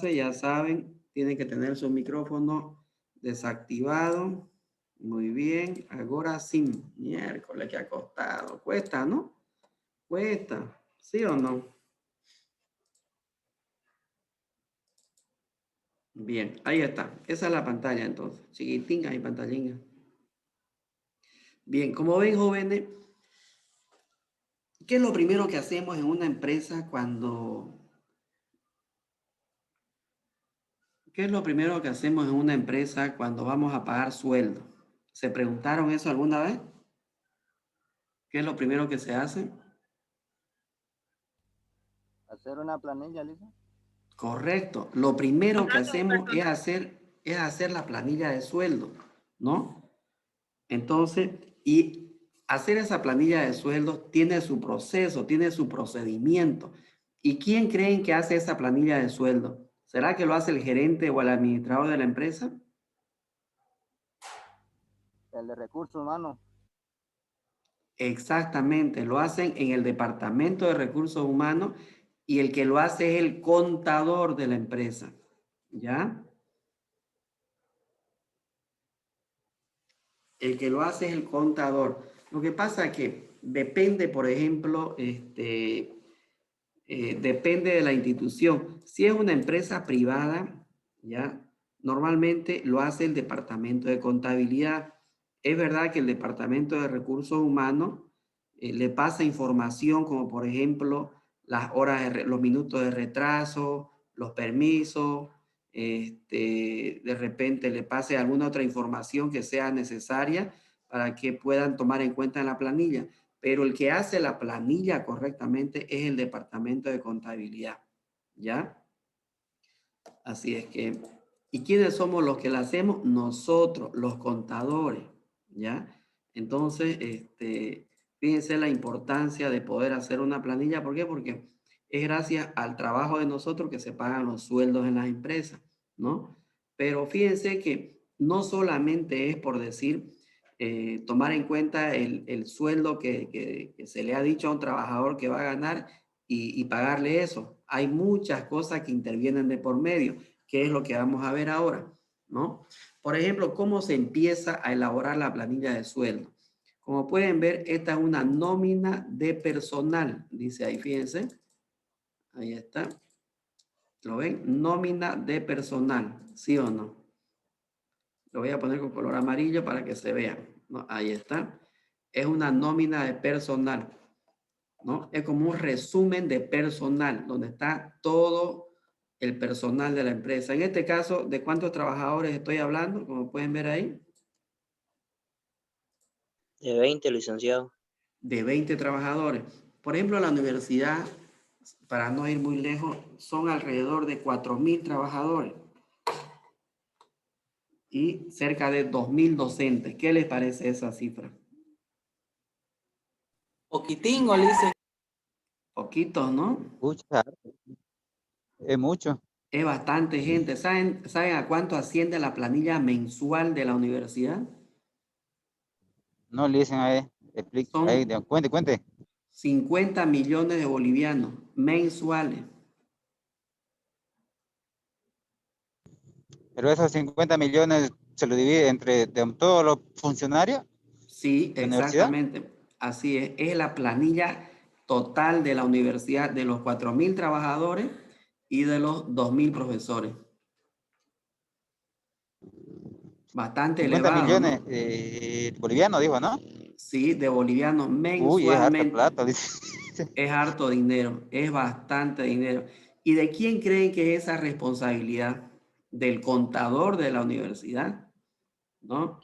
ya saben, tienen que tener su micrófono desactivado. Muy bien, ahora sí. Miércoles, que ha costado. Cuesta, ¿no? Cuesta, ¿sí o no? Bien, ahí está. Esa es la pantalla entonces. Chiquitín, ahí pantallina. Bien, como ven, jóvenes, ¿qué es lo primero que hacemos en una empresa ¿Qué es lo primero que hacemos en una empresa cuando vamos a pagar sueldo? ¿Se preguntaron eso alguna vez? ¿Qué es lo primero que se hace? Hacer una planilla, Lisa. Correcto. Lo primero que hacemos es hacer la planilla de sueldo, ¿no? Entonces, y hacer esa planilla de sueldo tiene su proceso, tiene su procedimiento. ¿Y quién creen que hace esa planilla de sueldo? ¿Será que lo hace el gerente o el administrador de la empresa? El de recursos humanos. Exactamente, lo hacen en el departamento de recursos humanos y el que lo hace es el contador de la empresa, ¿ya? El que lo hace es el contador. Lo que pasa es que depende, por ejemplo, depende de la institución. Si es una empresa privada, ¿ya? Normalmente lo hace el departamento de contabilidad. Es verdad que el departamento de recursos humanos le pasa información como por ejemplo las horas, los minutos de retraso, los permisos, de repente le pase alguna otra información que sea necesaria para que puedan tomar en cuenta en la planilla, pero el que hace la planilla correctamente es el departamento de contabilidad, ¿ya? Así es que, ¿y quiénes somos los que la hacemos? Nosotros, los contadores, ¿ya? Entonces, fíjense la importancia de poder hacer una planilla. ¿Por qué? Porque es gracias al trabajo de nosotros que se pagan los sueldos en las empresas, ¿no? Pero fíjense que no solamente es por decir, tomar en cuenta el sueldo que se le ha dicho a un trabajador que va a ganar y pagarle eso. Hay muchas cosas que intervienen de por medio, que es lo que vamos a ver ahora, ¿no? Por ejemplo, cómo se empieza a elaborar la planilla de sueldo. Como pueden ver, esta es una nómina de personal, dice ahí, fíjense. Ahí está. ¿Lo ven? Nómina de personal, ¿sí o no? Lo voy a poner con color amarillo para que se vea, ¿no? Ahí está. Es una nómina de personal, ¿no? Es como un resumen de personal, donde está todo el personal de la empresa. En este caso, ¿de cuántos trabajadores estoy hablando? Como pueden ver ahí, De 20, licenciado. de 20 trabajadores. Por ejemplo, la universidad, para no ir muy lejos, son alrededor de 4.000 trabajadores y cerca de 2.000 docentes. ¿Qué les parece esa cifra? Poquitín, Ulises. Poquitos, ¿no? Pucha, es mucho. Es bastante gente. ¿Saben a cuánto asciende la planilla mensual de la universidad? No le dicen a él, explique, ahí, Son cuente, cuente. 50 millones de bolivianos mensuales. Pero esos 50 millones se lo divide entre todos los funcionarios Sí, de la universidad. exactamente. Así es. Es la planilla total de la universidad de los 4.000 trabajadores y de los 2.000 profesores. Bastante 50 elevado, millones ¿no? bolivianos, dijo, ¿no? Sí, de bolivianos Uy, es harta mensualmente. plata, dice. Es harto dinero, es bastante dinero. ¿Y de quién creen que es esa responsabilidad? Del contador de la universidad, ¿no?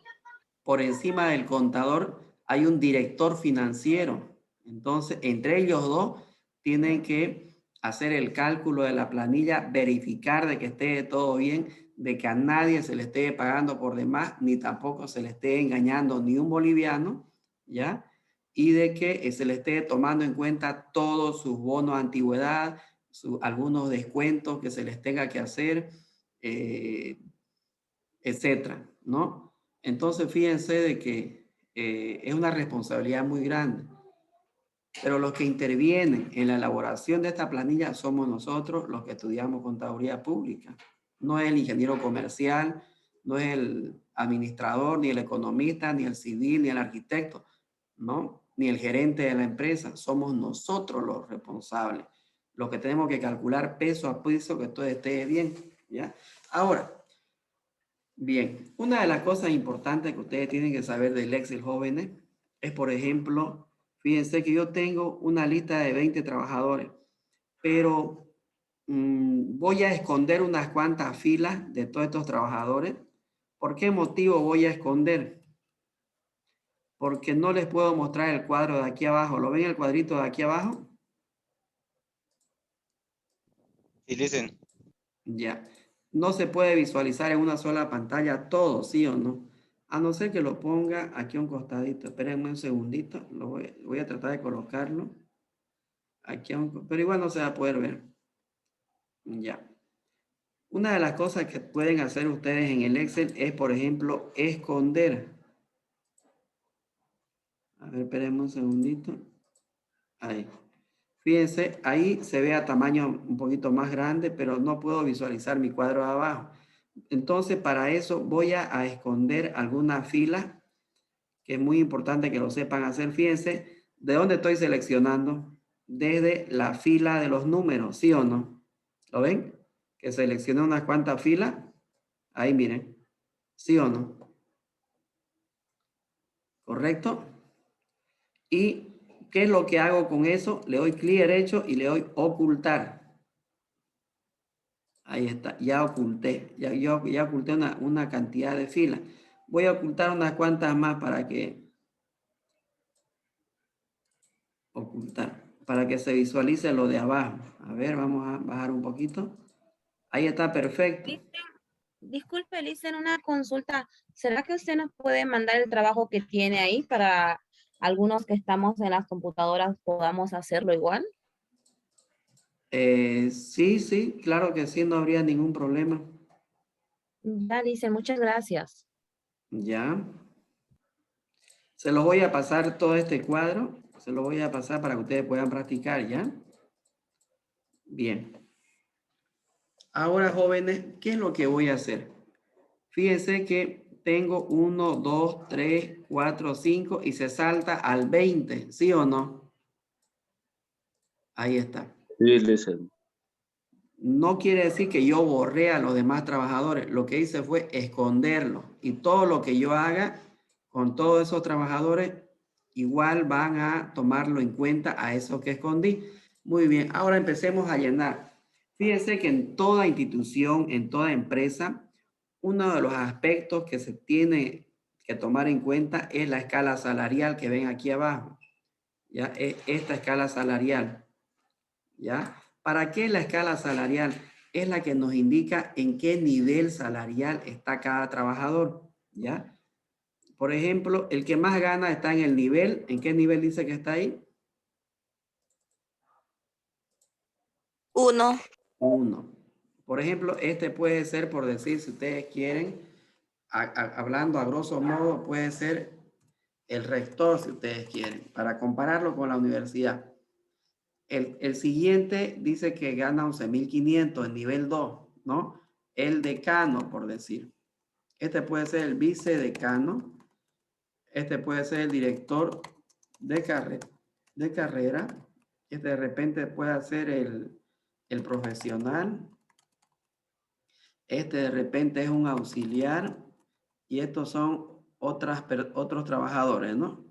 Por encima del contador hay un director financiero. Entonces, entre ellos dos tienen que hacer el cálculo de la planilla, verificar de que esté todo bien, de que a nadie se le esté pagando por demás, ni tampoco se le esté engañando ni un boliviano, ¿ya? Y de que se le esté tomando en cuenta todos sus bonos de antigüedad, algunos descuentos que se les tenga que hacer, eh, etcétera, ¿no? Entonces, fíjense de que es una responsabilidad muy grande. Pero los que intervienen en la elaboración de esta planilla somos nosotros, los que estudiamos contaduría pública. No es el ingeniero comercial, no es el administrador, ni el economista, ni el civil, ni el arquitecto, ¿no? Ni el gerente de la empresa. Somos nosotros los responsables, los que tenemos que calcular peso a peso que todo esté bien, ¿ya? Ahora, bien, una de las cosas importantes que ustedes tienen que saber del Excel, jóvenes, es, por ejemplo, fíjense que yo tengo una lista de 20 trabajadores, pero voy a esconder unas cuantas filas de todos estos trabajadores. ¿Por qué motivo voy a esconder? Porque no les puedo mostrar el cuadro de aquí abajo. ¿Lo ven el cuadrito de aquí abajo? Sí, listen. Ya. No se puede visualizar en una sola pantalla todo, ¿sí o no? A no ser que lo ponga aquí a un costadito. Espérenme un segundito. Voy a tratar de colocarlo aquí pero igual no se va a poder ver. Ya. Una de las cosas que pueden hacer ustedes en el Excel es, por ejemplo, esconder. A ver, espérenme un segundito. Ahí. Fíjense, ahí se ve a tamaño un poquito más grande, pero no puedo visualizar mi cuadro de abajo. Entonces, para eso voy a esconder alguna fila, que es muy importante que lo sepan hacer. Fíjense, ¿de dónde estoy seleccionando? Desde la fila de los números, ¿sí o no? ¿Lo ven? Que seleccioné unas cuantas filas. Ahí miren, ¿sí o no? ¿Correcto? ¿Y qué es lo que hago con eso? Le doy clic derecho y le doy ocultar. Ahí está, ya oculté, ya oculté una cantidad de filas. Voy a ocultar unas cuantas más para que se visualice lo de abajo. A ver, vamos a bajar un poquito. Ahí está, perfecto. Disculpe, le hice una consulta. ¿Será que usted nos puede mandar el trabajo que tiene ahí para algunos que estamos en las computadoras podamos hacerlo igual? Sí, sí, claro que sí, no habría ningún problema. Ya dice, muchas gracias. Ya. Se los voy a pasar todo este cuadro. Se lo voy a pasar para que ustedes puedan practicar, ¿ya? Bien. Ahora, jóvenes, ¿qué es lo que voy a hacer? Fíjense que tengo 1, 2, 3, 4, 5 y se salta al 20, ¿sí o no? Ahí está. Sí, listen. No quiere decir que yo borré a los demás trabajadores. Lo que hice fue esconderlos. Y todo lo que yo haga con todos esos trabajadores, igual van a tomarlo en cuenta a eso que escondí. Muy bien, ahora empecemos a llenar. Fíjense que en toda institución, en toda empresa, uno de los aspectos que se tiene que tomar en cuenta es la escala salarial que ven aquí abajo. ¿Ya? Esta escala salarial. ¿Ya? ¿Para qué la escala salarial? Es la que nos indica en qué nivel salarial está cada trabajador. ¿Ya? Por ejemplo, el que más gana está en el nivel. ¿En qué nivel dice que está ahí? 1. 1. Por ejemplo, este puede ser, por decir, si ustedes quieren, hablando a grosso modo, puede ser el rector, si ustedes quieren, para compararlo con la universidad. El siguiente dice que gana 11.500 en nivel 2, ¿no? El decano, por decir. Este puede ser el vicedecano. Este puede ser el director de carrera. Este de repente puede ser el profesional. Este de repente es un auxiliar. Y estos son otros trabajadores, ¿no?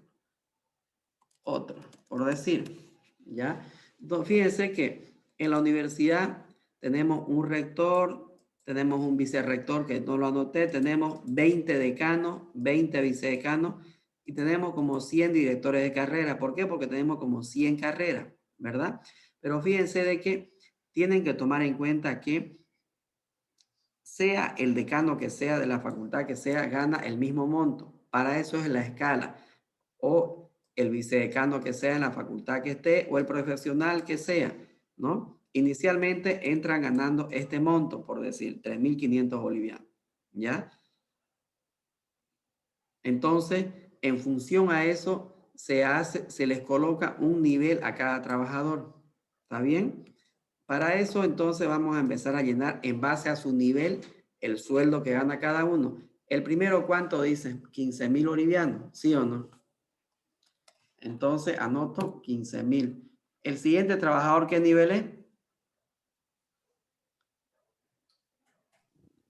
Otros, por decir, ¿ya? Entonces, fíjense que en la universidad tenemos un rector, tenemos un vicerrector que no lo anoté, tenemos 20 decanos, 20 vicedecanos y tenemos como 100 directores de carrera. ¿Por qué? Porque tenemos como 100 carreras, ¿verdad? Pero fíjense de que tienen que tomar en cuenta que sea el decano que sea de la facultad que sea, gana el mismo monto. Para eso es la escala. O el vicedecano que sea en la facultad que esté, o el profesional que sea, ¿no? Inicialmente entran ganando este monto, por decir, 3.500 bolivianos, ¿ya? Entonces, en función a eso, se les coloca un nivel a cada trabajador. ¿Está bien? Para eso, entonces, vamos a empezar a llenar en base a su nivel el sueldo que gana cada uno. El primero, ¿cuánto dice? 15,000 bolivianos, ¿sí o no? Entonces, anoto 15,000. El siguiente trabajador, ¿qué nivel es?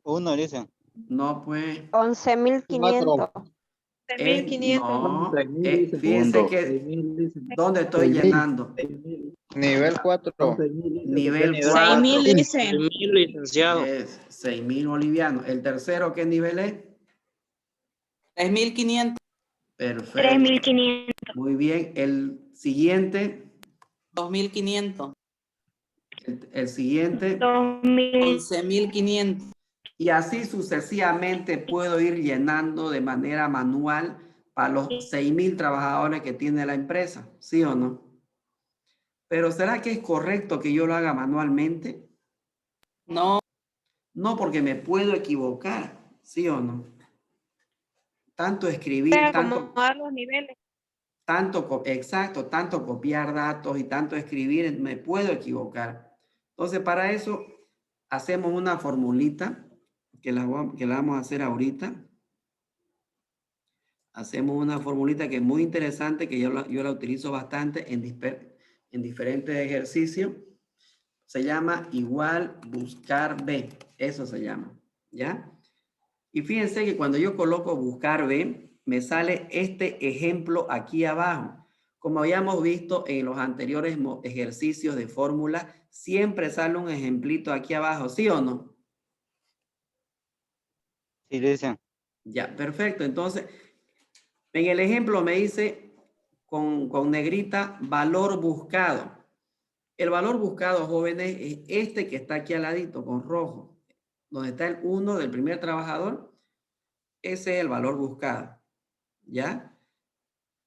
1, dicen. No, pues, 11.500. no. 6,000 dicen. Fíjense que, 6,000 dicen. ¿dónde estoy 6,000. llenando? 6,000. Nivel 4. Son 6,000 dicen. Nivel Nivel 4. 6,000 dice. 6,000, licenciado. Es 6,000 bolivianos. ¿El tercero qué nivel es? 3.500. Perfecto. 3.500. Muy bien. El siguiente. 2.500. El siguiente. 2.000. 11.500. Y así sucesivamente puedo ir llenando de manera manual para los 6,000 trabajadores que tiene la empresa. ¿Sí o no? Pero ¿será que es correcto que yo lo haga manualmente? No, No, porque me puedo equivocar. ¿Sí o no? Tanto escribir, Acomodar los niveles. exacto, tanto copiar datos y tanto escribir, me puedo equivocar. Entonces, para eso hacemos una formulita que la vamos a hacer ahorita. Hacemos una formulita que es muy interesante, que yo la utilizo bastante en diferentes ejercicios. Se llama igual buscar B. Eso se llama, ¿ya? Y fíjense que cuando yo coloco buscar B, me sale este ejemplo aquí abajo. Como habíamos visto en los anteriores ejercicios de fórmula, siempre sale un ejemplito aquí abajo, ¿sí o no? Sí, dicen. Ya, perfecto. Entonces, en el ejemplo me dice con negrita valor buscado. El valor buscado, jóvenes, es este que está aquí al ladito con rojo, donde está el 1 del primer trabajador. Ese es el valor buscado, ¿ya?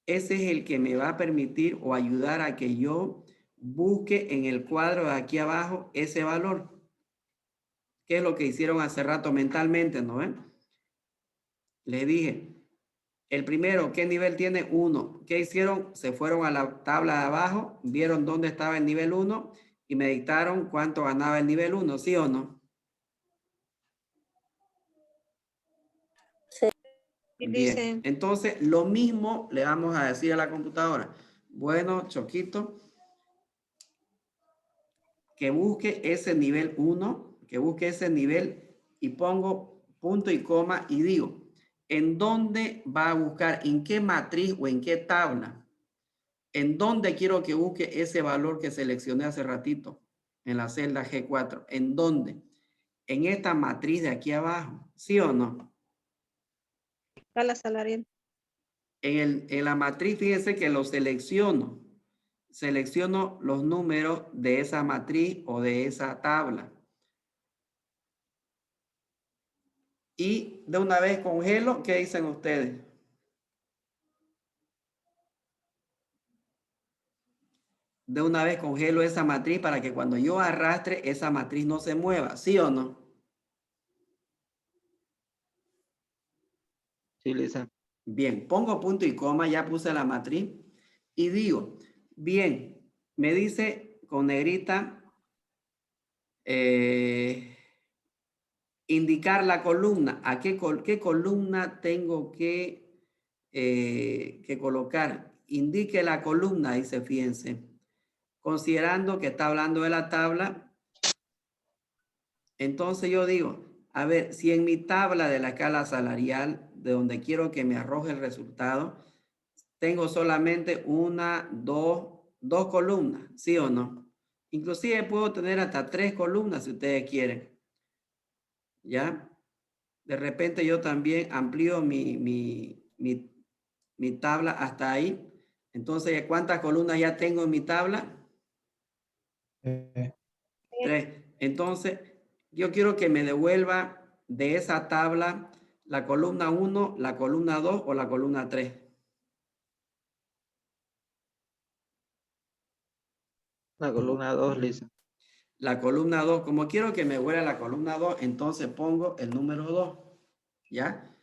Ese es el que me va a permitir o ayudar a que yo busque en el cuadro de aquí abajo ese valor. ¿Qué es lo que hicieron hace rato mentalmente, no ven? Les dije, el primero, ¿qué nivel tiene? 1. ¿Qué hicieron? Se fueron a la tabla de abajo, vieron dónde estaba el nivel 1 y me dictaron cuánto ganaba el nivel 1, ¿sí o no? Bien, entonces lo mismo le vamos a decir a la computadora. Bueno, Choquito, que busque ese nivel 1, que busque ese nivel y pongo punto y coma y digo, ¿en dónde va a buscar? ¿En qué matriz o en qué tabla? ¿En dónde quiero que busque ese valor que seleccioné hace ratito? En la celda G4. ¿En dónde? En esta matriz de aquí abajo. ¿Sí o no? Escala salarial. En la matriz, fíjense que lo selecciono. Selecciono los números de esa matriz o de esa tabla. Y de una vez congelo, ¿qué dicen ustedes? De una vez congelo esa matriz para que cuando yo arrastre, esa matriz no se mueva. ¿Sí o no? Sí, Lisa. Bien, pongo punto y coma, ya puse la matriz y digo, bien, me dice con negrita, indicar la columna. ¿A qué columna tengo que colocar? Indique la columna, dice, fíjense. Considerando que está hablando de la tabla, entonces yo digo, a ver, si en mi tabla de la escala salarial, de donde quiero que me arroje el resultado, tengo solamente dos columnas, ¿sí o no? Inclusive puedo tener hasta 3 columnas si ustedes quieren. ¿Ya? De repente yo también amplío mi tabla hasta ahí. Entonces, ¿cuántas columnas ya tengo en mi tabla? 3. Entonces, yo quiero que me devuelva de esa tabla la columna 1, la columna 2 o la columna 3. La columna 2, Lisa. La columna 2, como quiero que me vuelva la columna 2, entonces pongo el número 2. ¿Ya?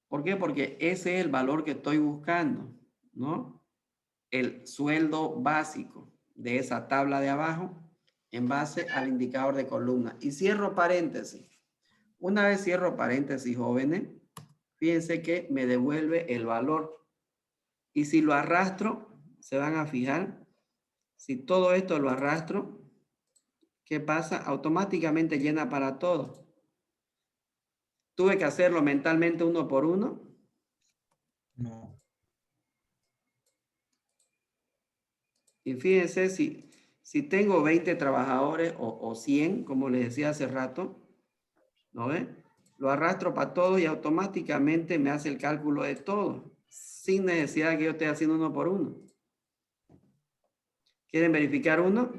¿Por qué? Porque ese es el valor que estoy buscando. ¿no? El sueldo básico de esa tabla de abajo en base al indicador de columna. Y cierro paréntesis. Una vez cierro paréntesis, jóvenes, fíjense que me devuelve el valor. Y si lo arrastro, se van a fijar, si todo esto lo arrastro, ¿qué pasa? Automáticamente llena para todo. Tuve que hacerlo mentalmente uno por uno. No. Y fíjense, si tengo 20 trabajadores o 100, como les decía hace rato, ¿no ve? Lo arrastro para todo y automáticamente me hace el cálculo de todo, sin necesidad de que yo esté haciendo uno por uno. ¿Quieren verificar uno?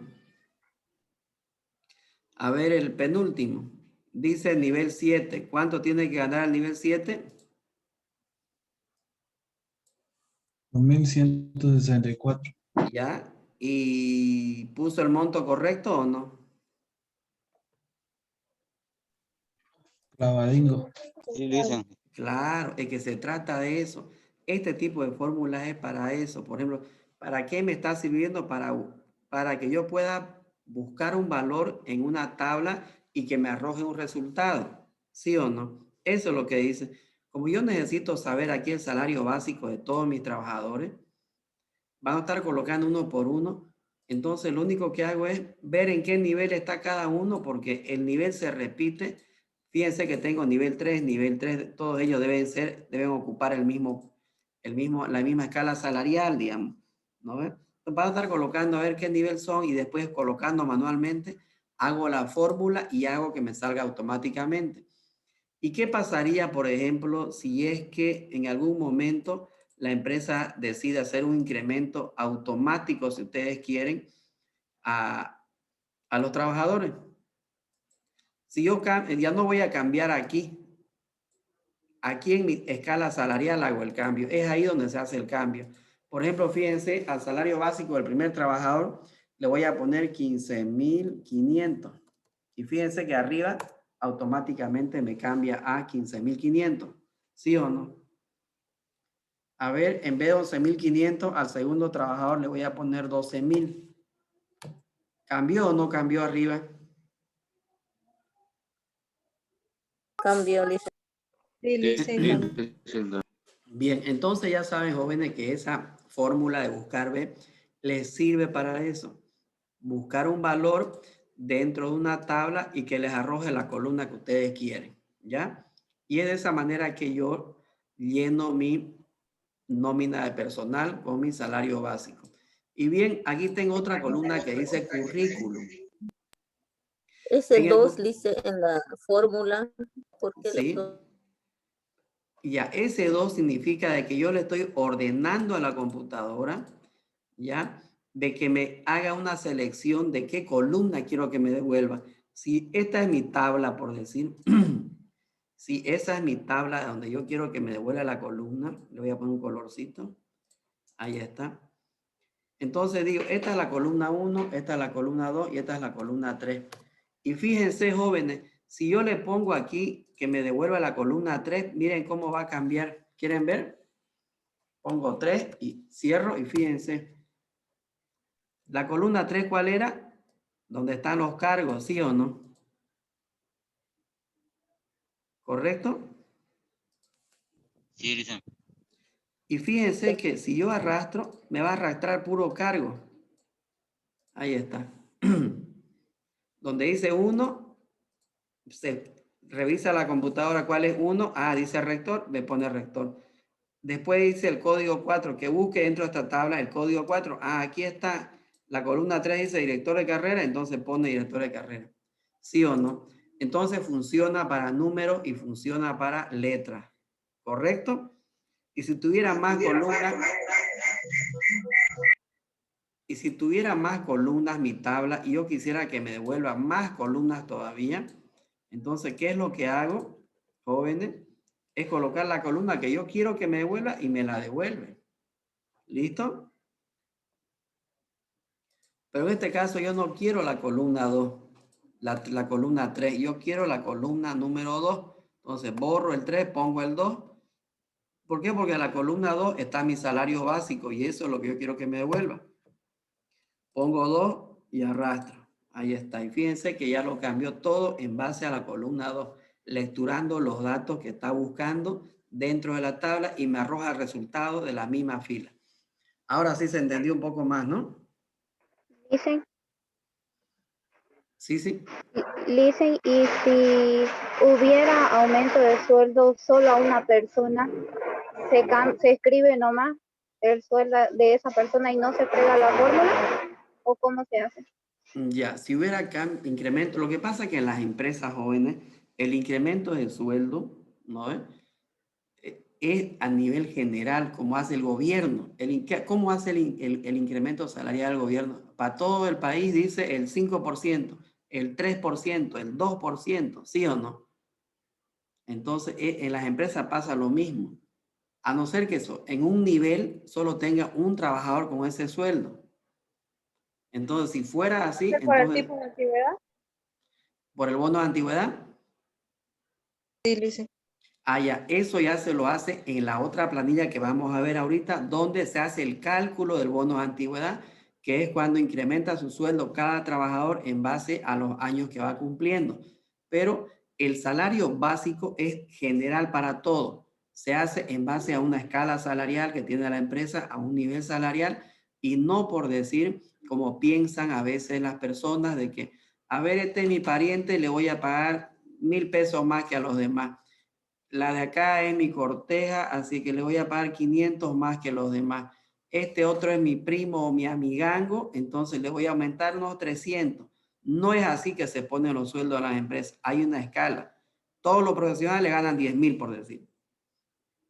A ver, el penúltimo. Dice nivel 7. ¿Cuánto tiene que ganar el nivel 7? 2.164. ¿Ya? ¿Y puso el monto correcto o no? Clavadingo. Sí, dicen. Claro, es que se trata de eso. Este tipo de fórmulas es para eso. Por ejemplo, ¿para qué me está sirviendo? Para que yo pueda buscar un valor en una tabla y que me arroje un resultado. ¿Sí o no? Eso es lo que dice. Como yo necesito saber aquí el salario básico de todos mis trabajadores, van a estar colocando uno por uno. Entonces, lo único que hago es ver en qué nivel está cada uno, porque el nivel se repite. Fíjense que tengo nivel 3, todos ellos deben ocupar la misma escala salarial, digamos, ¿no ves? Entonces, van a estar colocando a ver qué nivel son y después colocando manualmente, hago la fórmula y hago que me salga automáticamente. ¿Y qué pasaría, por ejemplo, si es que en algún momento la empresa decide hacer un incremento automático, si ustedes quieren, a los trabajadores? Si yo ya no voy a cambiar aquí en mi escala salarial hago el cambio. Es ahí donde se hace el cambio. Por ejemplo, fíjense, al salario básico del primer trabajador le voy a poner 15.500. Y fíjense que arriba automáticamente me cambia a 15.500. ¿Sí o no? A ver, en vez de 11.500, al segundo trabajador le voy a poner 12.000. ¿Cambió o no cambió arriba? Cambio, licenciado. Sí, licenciado. Bien, entonces ya saben, jóvenes, que esa fórmula de buscar B les sirve para eso. Buscar un valor dentro de una tabla y que les arroje la columna que ustedes quieren, ¿ya? Y es de esa manera que yo lleno mi nómina de personal con mi salario básico. Y bien, aquí tengo otra columna que dice currículum. Ese En el 2 dice en la fórmula, ¿por qué le Sí. Ya, ese 2 significa de que yo le estoy ordenando a la computadora, ¿ya? De que me haga una selección de qué columna quiero que me devuelva. Si esta es mi tabla, por decir, si esa es mi tabla donde yo quiero que me devuelva la columna, le voy a poner un colorcito. Ahí está. Entonces digo, esta es la columna 1, esta es la columna 2 y esta es la columna 3. Y fíjense, jóvenes, si yo le pongo aquí que me devuelva la columna 3, miren cómo va a cambiar. ¿Quieren ver? Pongo 3 y cierro y fíjense. La columna 3, ¿cuál era? Donde están los cargos, ¿sí o no? ¿Correcto? Sí, dicen. Y fíjense que si yo arrastro, me va a arrastrar puro cargo. Ahí está. Donde dice 1, se revisa la computadora cuál es 1. Ah, dice rector, me pone rector. Después dice el código 4, que busque dentro de esta tabla el código 4. Ah, aquí está. La columna 3 dice director de carrera, entonces pone director de carrera. ¿Sí o no? Entonces funciona para números y funciona para letras. ¿Correcto? Y si tuviera más columnas, mi tabla, y yo quisiera que me devuelva más columnas todavía, entonces, ¿qué es lo que hago, jóvenes? Es colocar la columna que yo quiero que me devuelva y me la devuelve. ¿Listo? Pero en este caso yo no quiero la columna 2, la columna 3. Yo quiero la columna número 2. Entonces borro el 3, pongo el 2. ¿Por qué? Porque en la columna 2 está mi salario básico y eso es lo que yo quiero que me devuelva. Pongo 2 y arrastro. Ahí está. Y fíjense que ya lo cambió todo en base a la columna 2, lecturando los datos que está buscando dentro de la tabla y me arroja el resultado de la misma fila. Ahora sí se entendió un poco más, ¿no? Listen, Sí, sí. listen, y si hubiera aumento de sueldo solo a una persona, se escribe nomás el sueldo de esa persona y no se frega la fórmula, ¿o cómo se hace? Ya, si hubiera incremento, lo que pasa es que en las empresas jóvenes, el incremento del sueldo, ¿no es? Es a nivel general, como hace el gobierno. ¿Cómo hace el incremento salarial del gobierno? Para todo el país dice el 5%, el 3%, el 2%, ¿sí o no? Entonces, en las empresas pasa lo mismo. A no ser que eso, en un nivel solo tenga un trabajador con ese sueldo. Entonces, si fuera así, ¿Por el entonces, tipo de antigüedad? por el bono de antigüedad, Sí, listen. ya, eso ya se lo hace en la otra planilla que vamos a ver ahorita, donde se hace el cálculo del bono de antigüedad, que es cuando incrementa su sueldo cada trabajador en base a los años que va cumpliendo. Pero el salario básico es general para todo. Se hace en base a una escala salarial que tiene la empresa, a un nivel salarial, y no por decir, como piensan a veces las personas, de que, a ver, este es mi pariente, le voy a pagar 1,000 pesos más que a los demás. La de acá es mi corteja, así que le voy a pagar 500 más que los demás. Este otro es mi primo o mi amigango, entonces le voy a aumentar unos 300. No es así que se ponen los sueldos a las empresas. Hay una escala. Todos los profesionales ganan 10,000, por decir.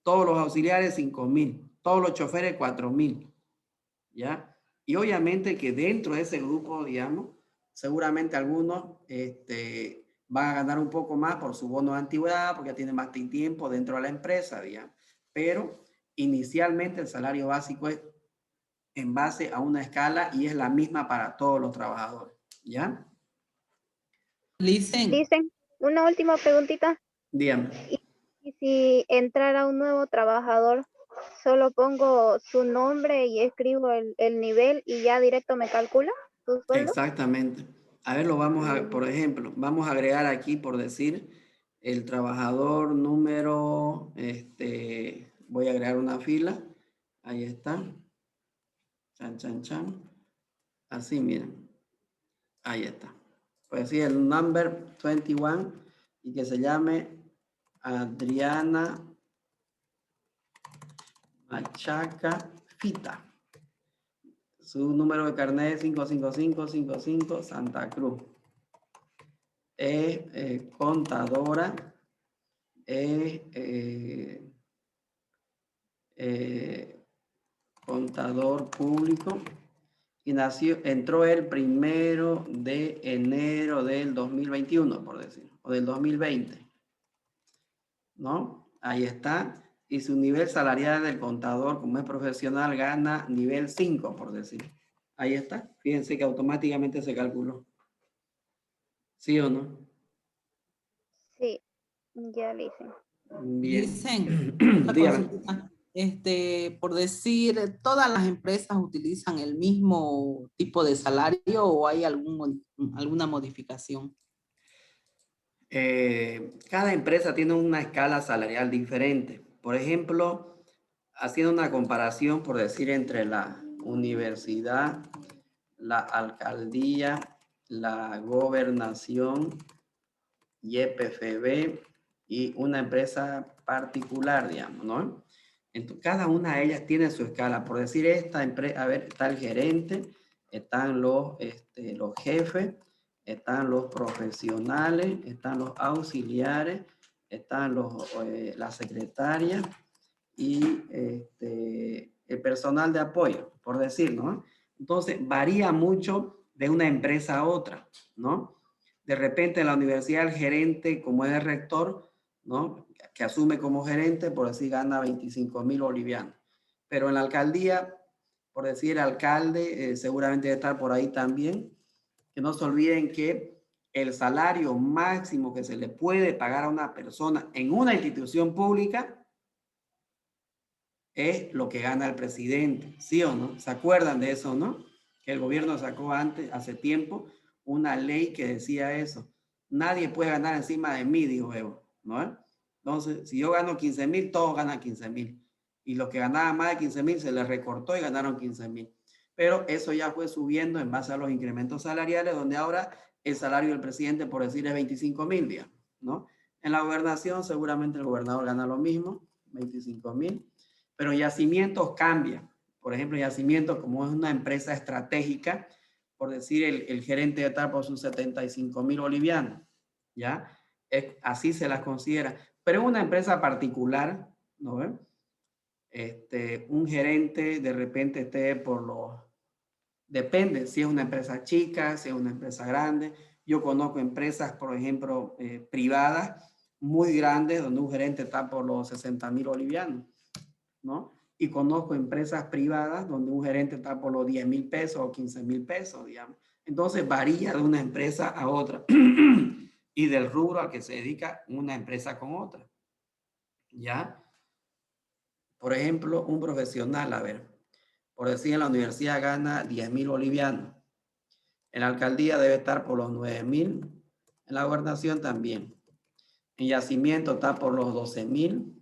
Todos los auxiliares 5,000. Todos los choferes 4,000. ¿Ya? Y obviamente que dentro de ese grupo, digamos, seguramente algunos van a ganar un poco más por su bono de antigüedad, porque ya tienen más tiempo dentro de la empresa, digamos. Pero inicialmente el salario básico es en base a una escala y es la misma para todos los trabajadores. ¿Ya? Listen, Listen, una última preguntita. Dígame. Y si entrara un nuevo trabajador, solo pongo su nombre y escribo el nivel y ya directo me calcula su sueldo. Exactamente. A ver, lo vamos a, por ejemplo, vamos a agregar aquí, por decir, el trabajador número, voy a agregar una fila. Ahí está. Chan, chan, chan. Así, miren. Ahí está. Pues sí, el number 21 y que se llame Adriana Machaca Fita. Su número de carnet es 55555 Santa Cruz. Es contadora, es contador público y entró el 1 de enero del 2021, por decir, o del 2020, ¿no? Ahí está. Y su nivel salarial del contador, como es profesional, gana nivel 5, por decir. Ahí está. Fíjense que automáticamente se calculó. ¿Sí o no? Sí, ya le hice. Bien. listen, otra Dígame. consultita. Por decir, ¿todas las empresas utilizan el mismo tipo de salario o hay alguna modificación? Cada empresa tiene una escala salarial diferente. Por ejemplo, haciendo una comparación, por decir, entre la universidad, la alcaldía, la gobernación, YPFB y una empresa particular, digamos, ¿no? Entonces, cada una de ellas tiene su escala. Por decir, esta empresa, a ver, está el gerente, están los jefes, están los profesionales, están los auxiliares, están las secretarias y el personal de apoyo, por decir, ¿no? Entonces, varía mucho de una empresa a otra, ¿no? De repente en la universidad el gerente, como es el rector, ¿no? Que asume como gerente, por decir, gana 25,000 bolivianos. Pero en la alcaldía, por decir, el alcalde seguramente debe estar por ahí también. Que no se olviden que el salario máximo que se le puede pagar a una persona en una institución pública es lo que gana el presidente, ¿sí o no? ¿Se acuerdan de eso, no? Que el gobierno sacó hace tiempo, una ley que decía eso. Nadie puede ganar encima de mí, dijo Evo, ¿no? Entonces, si yo gano 15,000, todos ganan 15,000. Y los que ganaban más de 15,000 se les recortó y ganaron 15,000. Pero eso ya fue subiendo en base a los incrementos salariales, donde ahora el salario del presidente, por decir, es 25,000, digamos, ¿no? En la gobernación, seguramente el gobernador gana lo mismo, 25,000. Pero Yacimientos cambia. Por ejemplo, Yacimientos, como es una empresa estratégica, por decir, el gerente de estar por sus 75,000 bolivianos, ¿ya? Así se las considera. Pero una empresa particular, ¿no ven? Un gerente de repente esté por los... Depende si es una empresa chica, si es una empresa grande. Yo conozco empresas, por ejemplo, privadas, muy grandes, donde un gerente está por los 60,000 bolivianos, ¿no? Y conozco empresas privadas donde un gerente está por los 10,000 pesos o 15,000 pesos, digamos. Entonces varía de una empresa a otra y del rubro al que se dedica una empresa con otra, ¿ya? Por ejemplo, un profesional, a ver, por decir, en la universidad gana 10,000 bolivianos. En la alcaldía debe estar por los 9,000. En la gobernación también. En Yacimiento está por los 12,000.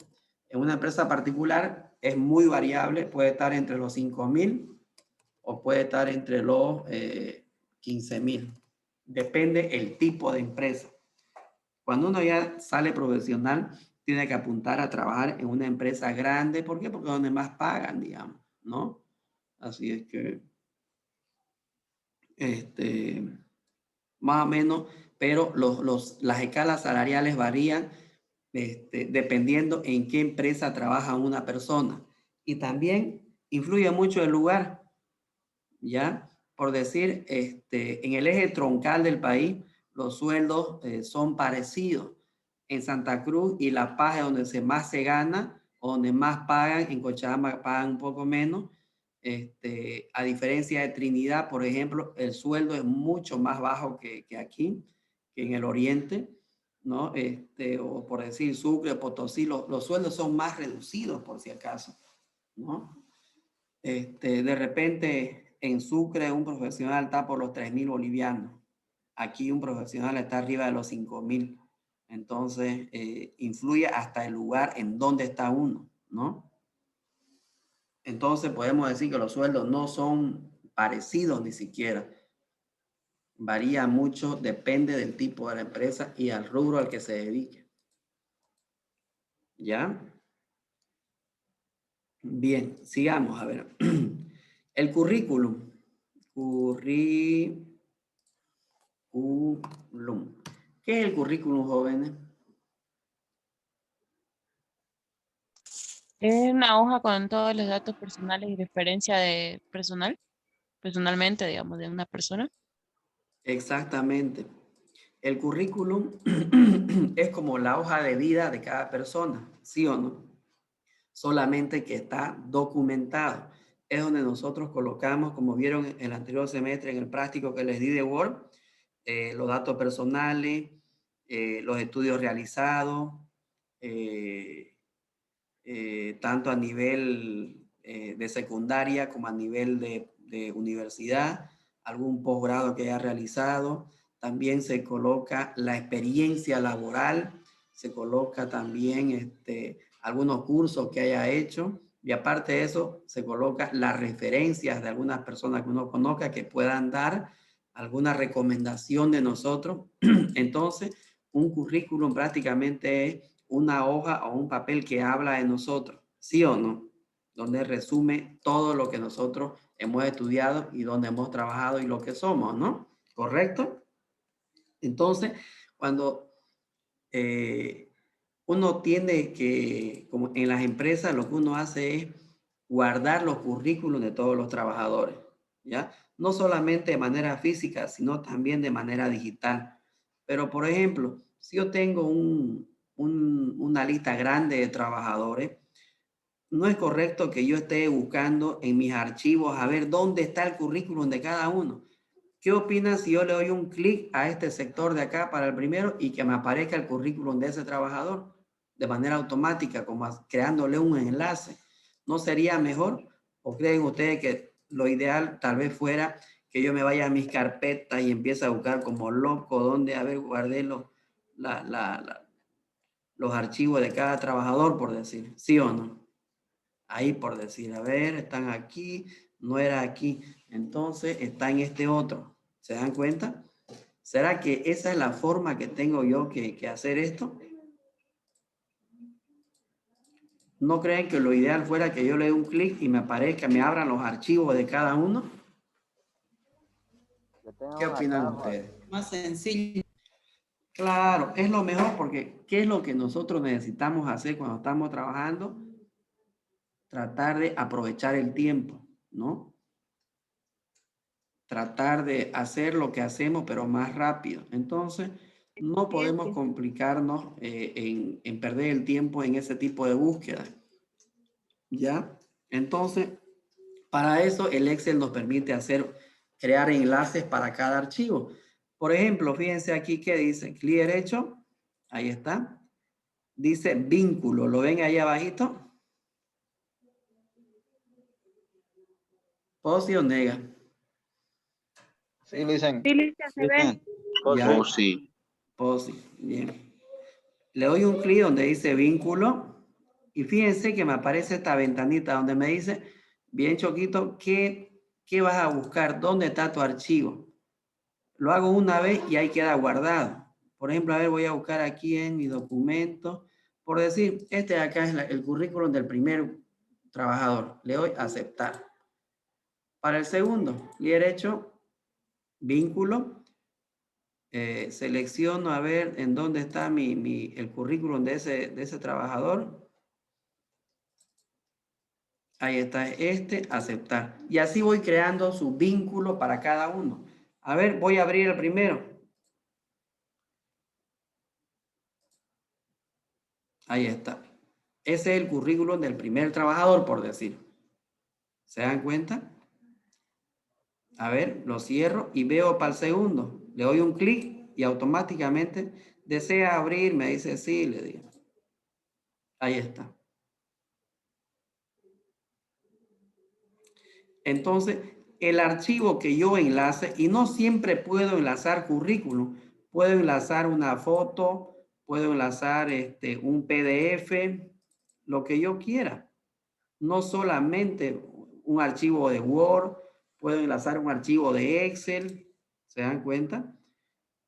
En una empresa particular es muy variable, puede estar entre los 5,000 o puede estar entre los 15,000. Depende el tipo de empresa. Cuando uno ya sale profesional, tiene que apuntar a trabajar en una empresa grande. ¿Por qué? Porque es donde más pagan, digamos, ¿no? Así es que, más o menos, pero las escalas salariales varían dependiendo en qué empresa trabaja una persona. Y también influye mucho el lugar, ¿ya? Por decir, en el eje troncal del país, los sueldos son parecidos. En Santa Cruz y La Paz es donde más se gana, o donde más pagan. En Cochabamba pagan un poco menos. A diferencia de Trinidad, por ejemplo, el sueldo es mucho más bajo que aquí, que en el oriente, ¿no? O por decir Sucre, Potosí, los sueldos son más reducidos, por si acaso, ¿no? De repente en Sucre un profesional está por los 3,000 bolivianos. Aquí un profesional está arriba de los 5,000. Entonces, influye hasta el lugar en donde está uno, ¿no? Entonces, podemos decir que los sueldos no son parecidos ni siquiera. Varía mucho, depende del tipo de la empresa y al rubro al que se dedique. ¿Ya? Bien, sigamos, a ver. El currículum. ¿Qué es el currículum, jóvenes? Es una hoja con todos los datos personales y referencia de personalmente, digamos, de una persona. Exactamente. El currículum es como la hoja de vida de cada persona, ¿sí o no? Solamente que está documentado. Es donde nosotros colocamos, como vieron en el anterior semestre en el práctico que les di de Word, los datos personales, los estudios realizados, tanto a nivel de secundaria como a nivel de universidad, algún posgrado que haya realizado. También se coloca la experiencia laboral, se coloca también algunos cursos que haya hecho, y aparte de eso se coloca las referencias de algunas personas que uno conozca que puedan dar alguna recomendación de nosotros. Entonces, un currículum prácticamente es una hoja o un papel que habla de nosotros, ¿sí o no? Donde resume todo lo que nosotros hemos estudiado y donde hemos trabajado y lo que somos, ¿no? ¿Correcto? Entonces, cuando uno tiene que, como en las empresas, lo que uno hace es guardar los currículos de todos los trabajadores, ¿ya? No solamente de manera física, sino también de manera digital. Pero, por ejemplo, si yo tengo una lista grande de trabajadores, no es correcto que yo esté buscando en mis archivos a ver dónde está el currículum de cada uno. ¿Qué opinas si yo le doy un clic a este sector de acá para el primero y que me aparezca el currículum de ese trabajador de manera automática, como creándole un enlace? ¿No sería mejor? ¿O creen ustedes que lo ideal tal vez fuera que yo me vaya a mis carpetas y empiece a buscar como loco dónde, a ver, guardé los archivos de cada trabajador, por decir? ¿Sí o no? Ahí por decir, a ver, están aquí, no era aquí, entonces está en este otro. ¿Se dan cuenta? ¿Será que esa es la forma que tengo yo que hacer esto? ¿No creen que lo ideal fuera que yo le dé un clic y me aparezca, me abran los archivos de cada uno? ¿Qué opinan ustedes? Más sencillo. Claro, es lo mejor porque ¿qué es lo que nosotros necesitamos hacer cuando estamos trabajando? Tratar de aprovechar el tiempo, ¿no? Tratar de hacer lo que hacemos, pero más rápido. Entonces, no podemos complicarnos en perder el tiempo en ese tipo de búsqueda. ¿Ya? Entonces, para eso el Excel nos permite crear enlaces para cada archivo. Por ejemplo, fíjense aquí que dice clic derecho, ahí está. Dice vínculo, ¿lo ven ahí abajito? ¿Posición nega? Sí, Listen. Sí, Lisa, se ve. Listen. Ya. Oh, sí. Posi, bien. Le doy un clic donde dice vínculo y fíjense que me aparece esta ventanita donde me dice, bien Choquito, ¿qué vas a buscar? ¿Dónde está tu archivo? Lo hago una vez y ahí queda guardado. Por ejemplo, a ver, voy a buscar aquí en mi documento. Por decir, este de acá es el currículum del primer trabajador. Le doy a aceptar. Para el segundo, clic derecho, vínculo. Selecciono a ver en dónde está el currículum de ese trabajador. Ahí está aceptar. Y así voy creando su vínculo para cada uno. A ver, voy a abrir el primero. Ahí está. Ese es el currículum del primer trabajador, por decir. ¿Se dan cuenta? A ver, lo cierro y veo para el segundo. Le doy un clic y automáticamente desea abrir, me dice sí, le digo. Ahí está. Entonces, el archivo que yo enlace, y no siempre puedo enlazar currículum, puedo enlazar una foto, puedo enlazar un PDF, lo que yo quiera. No solamente un archivo de Word, puedo enlazar un archivo de Excel. ¿Se dan cuenta?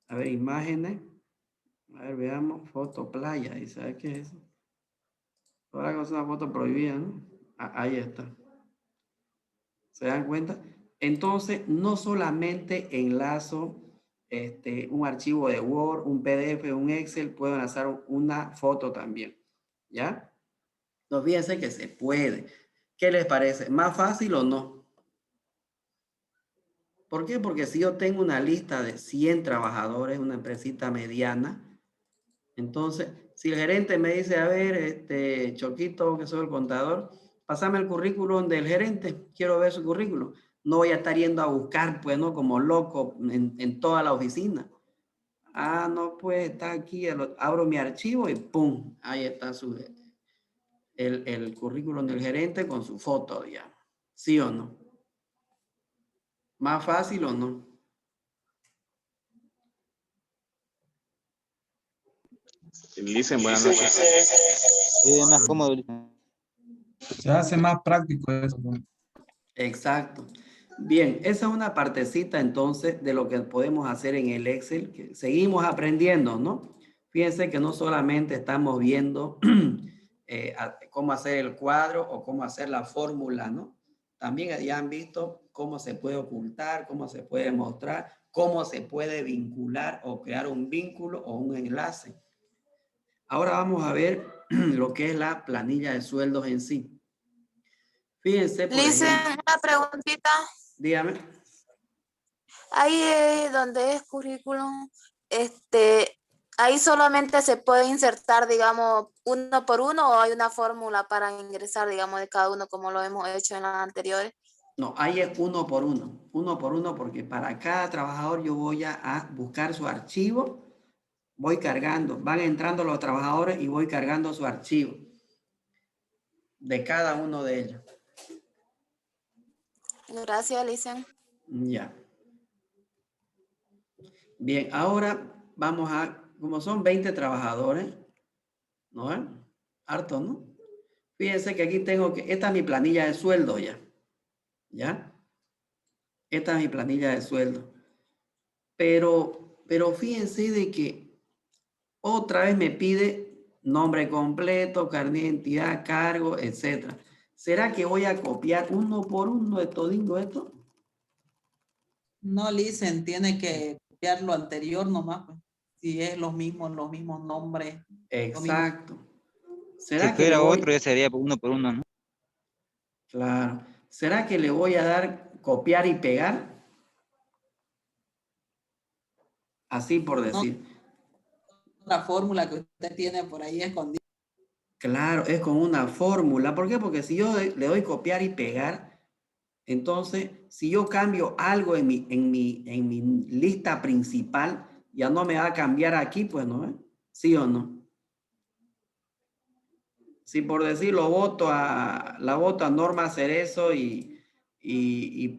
A ver, imágenes. A ver, veamos, foto playa. ¿Y sabe qué es eso? Ahora que es una foto prohibida, ¿no? Ahí está. ¿Se dan cuenta? Entonces, no solamente enlazo un archivo de Word, un PDF, un Excel, puedo enlazar una foto también. ¿Ya? No, fíjense que se puede. ¿Qué les parece? ¿Más fácil o no? ¿Por qué? Porque si yo tengo una lista de 100 trabajadores, una empresita mediana, entonces, si el gerente me dice, a ver, Choquito, que soy el contador, pásame el currículum del gerente, quiero ver su currículum. No voy a estar yendo a buscar, pues, ¿no? Como loco en toda la oficina. Ah, no, pues, está aquí, abro mi archivo y ¡pum! Ahí está el currículum del gerente con su foto, digamos. ¿Sí o no? ¿Más fácil o no? Listen, buenas noches. Sí, es más cómodo, Listen. Se hace más práctico eso, ¿no? Exacto. Bien, esa es una partecita entonces de lo que podemos hacer en el Excel, que seguimos aprendiendo, ¿no? Fíjense que no solamente estamos viendo cómo hacer el cuadro o cómo hacer la fórmula, ¿no? También ya han visto cómo se puede ocultar, cómo se puede mostrar, cómo se puede vincular o crear un vínculo o un enlace. Ahora vamos a ver lo que es la planilla de sueldos en sí. Fíjense, por ejemplo, una preguntita. dígame. Ahí donde es currículum, ahí solamente se puede insertar, digamos, uno por uno, o hay una fórmula para ingresar, digamos, de cada uno como lo hemos hecho en las anteriores. No, ahí es uno por uno, porque para cada trabajador yo voy a buscar su archivo, voy cargando, van entrando los trabajadores y voy cargando su archivo. de cada uno de ellos. Gracias, Licen. Ya. Bien, ahora vamos a, como son 20 trabajadores, ¿no? Harto, ¿no? Fíjense que aquí tengo que, esta es mi planilla de sueldo ya. ¿Ya? Esta es mi planilla de sueldo. Pero fíjense de que otra vez me pide nombre completo, carnet de identidad, cargo, etc. ¿Será que voy a copiar uno por uno de todingo esto? No, Licen, tiene que copiar lo anterior nomás, pues. Si es los mismos nombres. Exacto. ¿Será Si que le fuera voy? otro, ya sería uno por uno, ¿no? Claro. ¿Será que le voy a dar copiar y pegar? Así por decir. La fórmula que usted tiene por ahí escondida. Claro, es con una fórmula. ¿Por qué? Porque si yo le doy copiar y pegar, entonces, si yo cambio algo en mi lista principal, ya no me va a cambiar aquí, pues, ¿no? ¿Sí o no? Si por decir la voto a Norma Cerezo y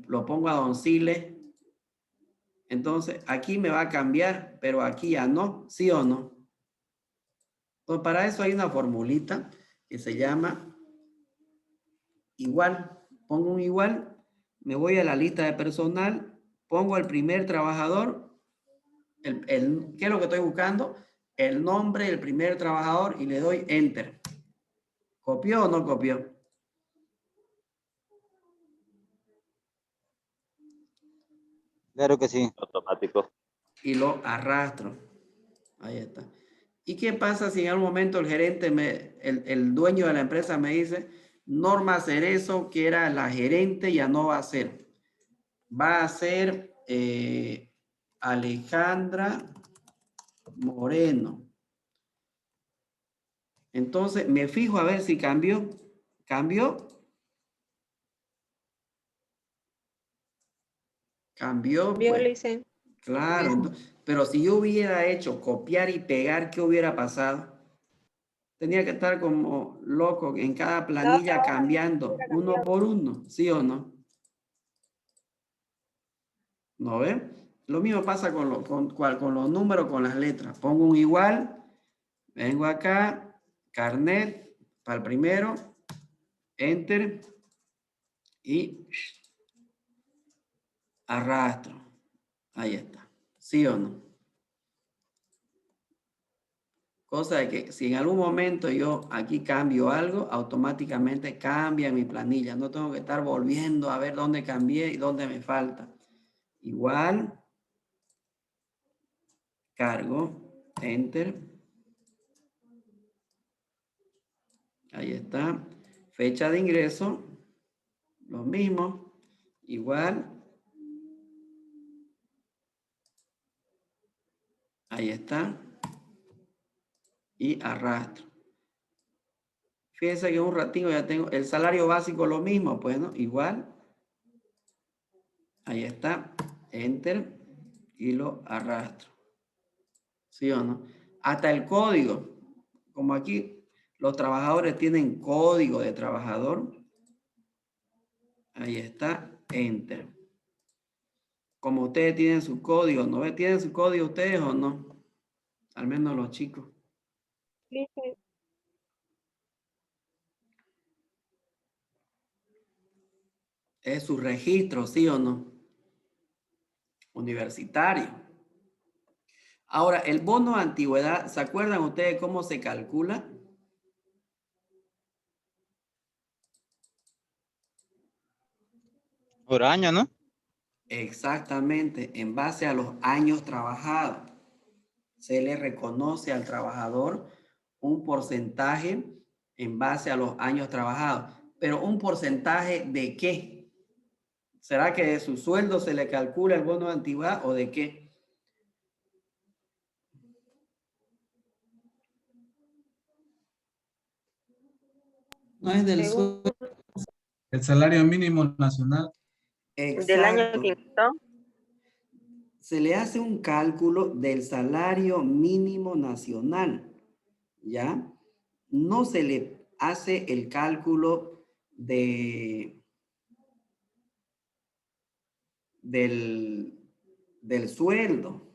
lo pongo a Don Siles, entonces aquí me va a cambiar, pero aquí ya no, ¿sí o no? Entonces, para eso hay una formulita que se llama igual. Pongo un igual, me voy a la lista de personal, pongo el primer trabajador, ¿qué es lo que estoy buscando? El nombre del primer trabajador y le doy enter. ¿Copió o no copió? Claro que sí. Automático. Y lo arrastro. Ahí está. ¿Y qué pasa si en algún momento el gerente, el dueño de la empresa me dice, Norma Cerezo, que era la gerente, ya no va a ser? Va a ser Alejandra Moreno. Entonces me fijo a ver si cambió. ¿Cambió? Cambió, pues. Claro, pero si yo hubiera hecho copiar y pegar, ¿qué hubiera pasado? Tenía que estar como loco en cada planilla cambiando uno por uno, ¿sí o no? ¿No ven? Lo mismo pasa con los números, con las letras. Pongo un igual, vengo acá, carnet para el primero, enter y arrastro. Ahí está. ¿Sí o no? Cosa de que si en algún momento yo aquí cambio algo, automáticamente cambia mi planilla. No tengo que estar volviendo a ver dónde cambié y dónde me falta. Igual, cargo, enter. Ahí está. Fecha de ingreso, lo mismo. Igual. Ahí está. Y arrastro. Fíjense que un ratito ya tengo el salario básico lo mismo, pues, ¿no? Igual. Ahí está. Enter. Y lo arrastro. ¿Sí o no? Hasta el código. Como aquí los trabajadores tienen código de trabajador. Ahí está. Enter. Como ustedes tienen su código, ¿no? ¿Tienen su código ustedes o no? Al menos los chicos. Es su registro, ¿sí o no? Universitario. Ahora, el bono de antigüedad, ¿se acuerdan ustedes cómo se calcula? Por año, ¿no? Exactamente, en base a los años trabajados. Se le reconoce al trabajador un porcentaje en base a los años trabajados. Pero ¿un porcentaje de qué? ¿Será que de su sueldo se le calcula el bono de antigüedad o de qué? No es del sueldo. El salario mínimo nacional. Exacto. Se le hace un cálculo del salario mínimo nacional, ¿ya? No se le hace el cálculo del sueldo.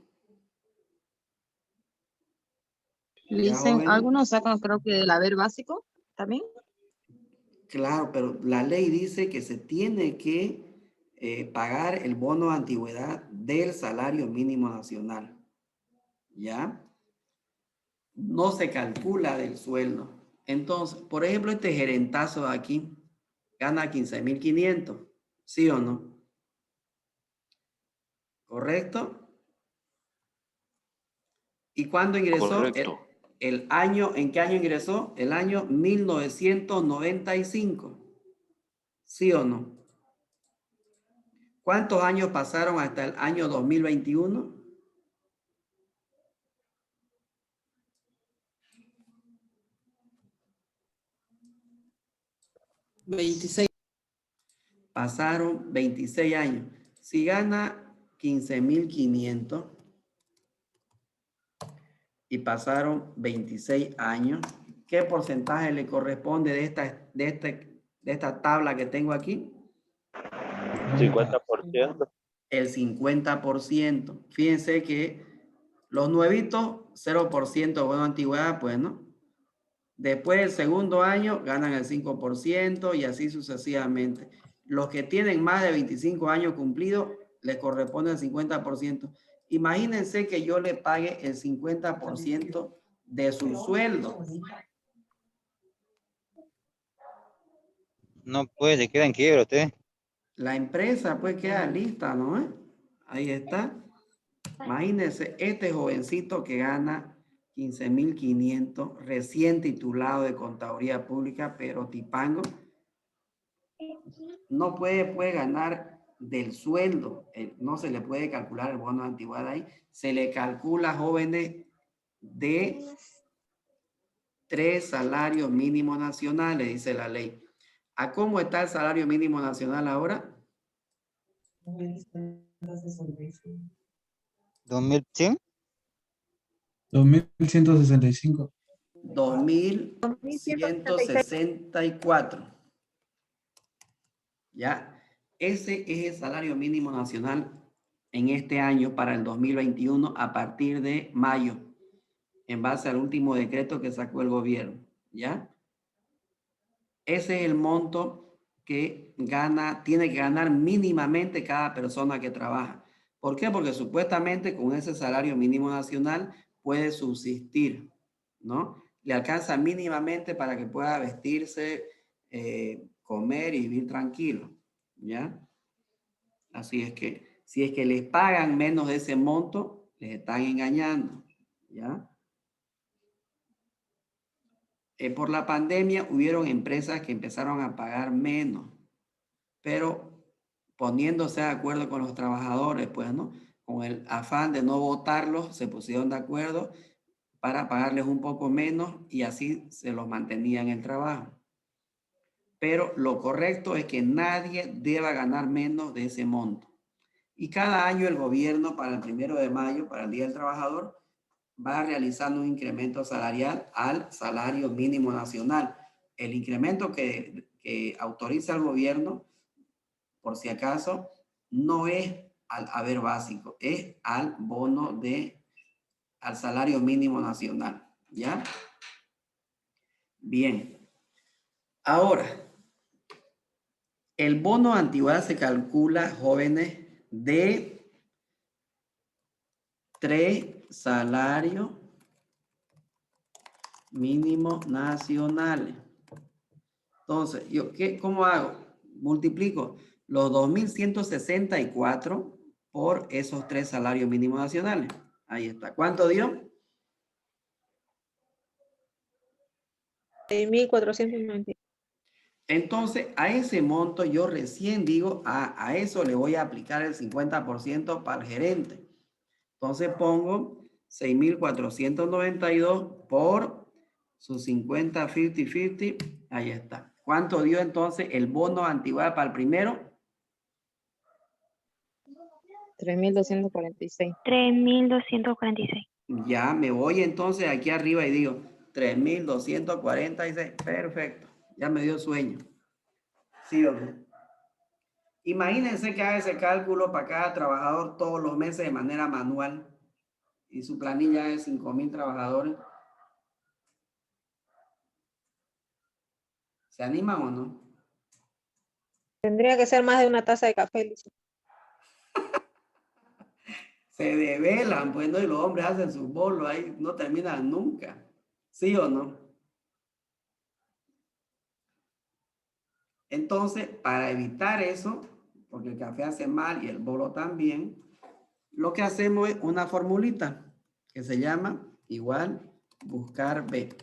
Dicen, jóvenes. algunos sacan creo que el haber básico también. Claro, pero la ley dice que se tiene que pagar el bono de antigüedad del salario mínimo nacional. ¿Ya? No se calcula del sueldo. Entonces, por ejemplo, este gerentazo de aquí gana 15,500, ¿sí o no? ¿Correcto? ¿Y cuándo ingresó? Correcto. El año, ¿en qué año ingresó? El año 1995, ¿sí o no? ¿Cuántos años pasaron hasta el año 2021? 26. Pasaron 26 años. Si gana 15,500 y pasaron 26 años, ¿qué porcentaje le corresponde de esta tabla que tengo aquí? 50%. El 50%. Fíjense que los nuevitos, 0% bono de antigüedad, pues, ¿no? Después del segundo año ganan el 5% y así sucesivamente. Los que tienen más de 25 años cumplidos les corresponde el 50%. Imagínense que yo le pague el 50% de su sueldo. No puede, se queda en quiebra usted. La empresa pues queda lista, ¿no? Ahí está. Imagínense este jovencito que gana 15,500, recién titulado de Contaduría Pública, pero tipango, no puede ganar del sueldo, no se le puede calcular el bono de antigüedad ahí, se le calcula, jóvenes, de 3 salarios mínimos nacionales, dice la ley. ¿A cómo está el salario mínimo nacional ahora? 2100. 2,165. 2,164. Ya, ese es el salario mínimo nacional en este año para el 2021 a partir de mayo, en base al último decreto que sacó el gobierno. ¿Ya? Ese es el monto que tiene que ganar mínimamente cada persona que trabaja. ¿Por qué? Porque supuestamente con ese salario mínimo nacional puede subsistir, ¿no? Le alcanza mínimamente para que pueda vestirse, comer y vivir tranquilo, ¿ya? Así es que, si es que les pagan menos de ese monto, les están engañando, ¿ya? Por la pandemia hubieron empresas que empezaron a pagar menos, pero poniéndose de acuerdo con los trabajadores, pues, ¿no? Con el afán de no votarlos, se pusieron de acuerdo para pagarles un poco menos y así se los mantenía en el trabajo. Pero lo correcto es que nadie deba ganar menos de ese monto. Y cada año el gobierno, para el 1 de mayo, para el Día del Trabajador, va realizando un incremento salarial al salario mínimo nacional. El incremento que autoriza el gobierno, por si acaso, no es al haber básico, es al bono al salario mínimo nacional. ¿Ya? Bien. Ahora, el bono de antigüedad se calcula, jóvenes, de 3 salarios mínimos nacionales. Entonces, ¿cómo hago? Multiplico los 2,164 por esos 3 salarios mínimos nacionales. Ahí está. ¿Cuánto dio? 6,490. Entonces, a ese monto yo recién digo, a eso le voy a aplicar el 50% para el gerente. Entonces pongo 6,492 por sus 50, 50. Ahí está. ¿Cuánto dio entonces el bono de antigüedad para el primero? 3,246. 3,246. Ya me voy entonces aquí arriba y digo 3.246. Perfecto. Ya me dio sueño. ¿Sí o no? Imagínense que haga ese cálculo para cada trabajador todos los meses de manera manual y su planilla es 5.000 trabajadores. ¿Se animan o no? Tendría que ser más de una taza de café, Lisa. Se develan, pues, ¿no? Y los hombres hacen sus bolos ahí, no terminan nunca. ¿Sí o no? Entonces, para evitar eso, porque el café hace mal y el bolo también, lo que hacemos es una formulita que se llama igual buscar B.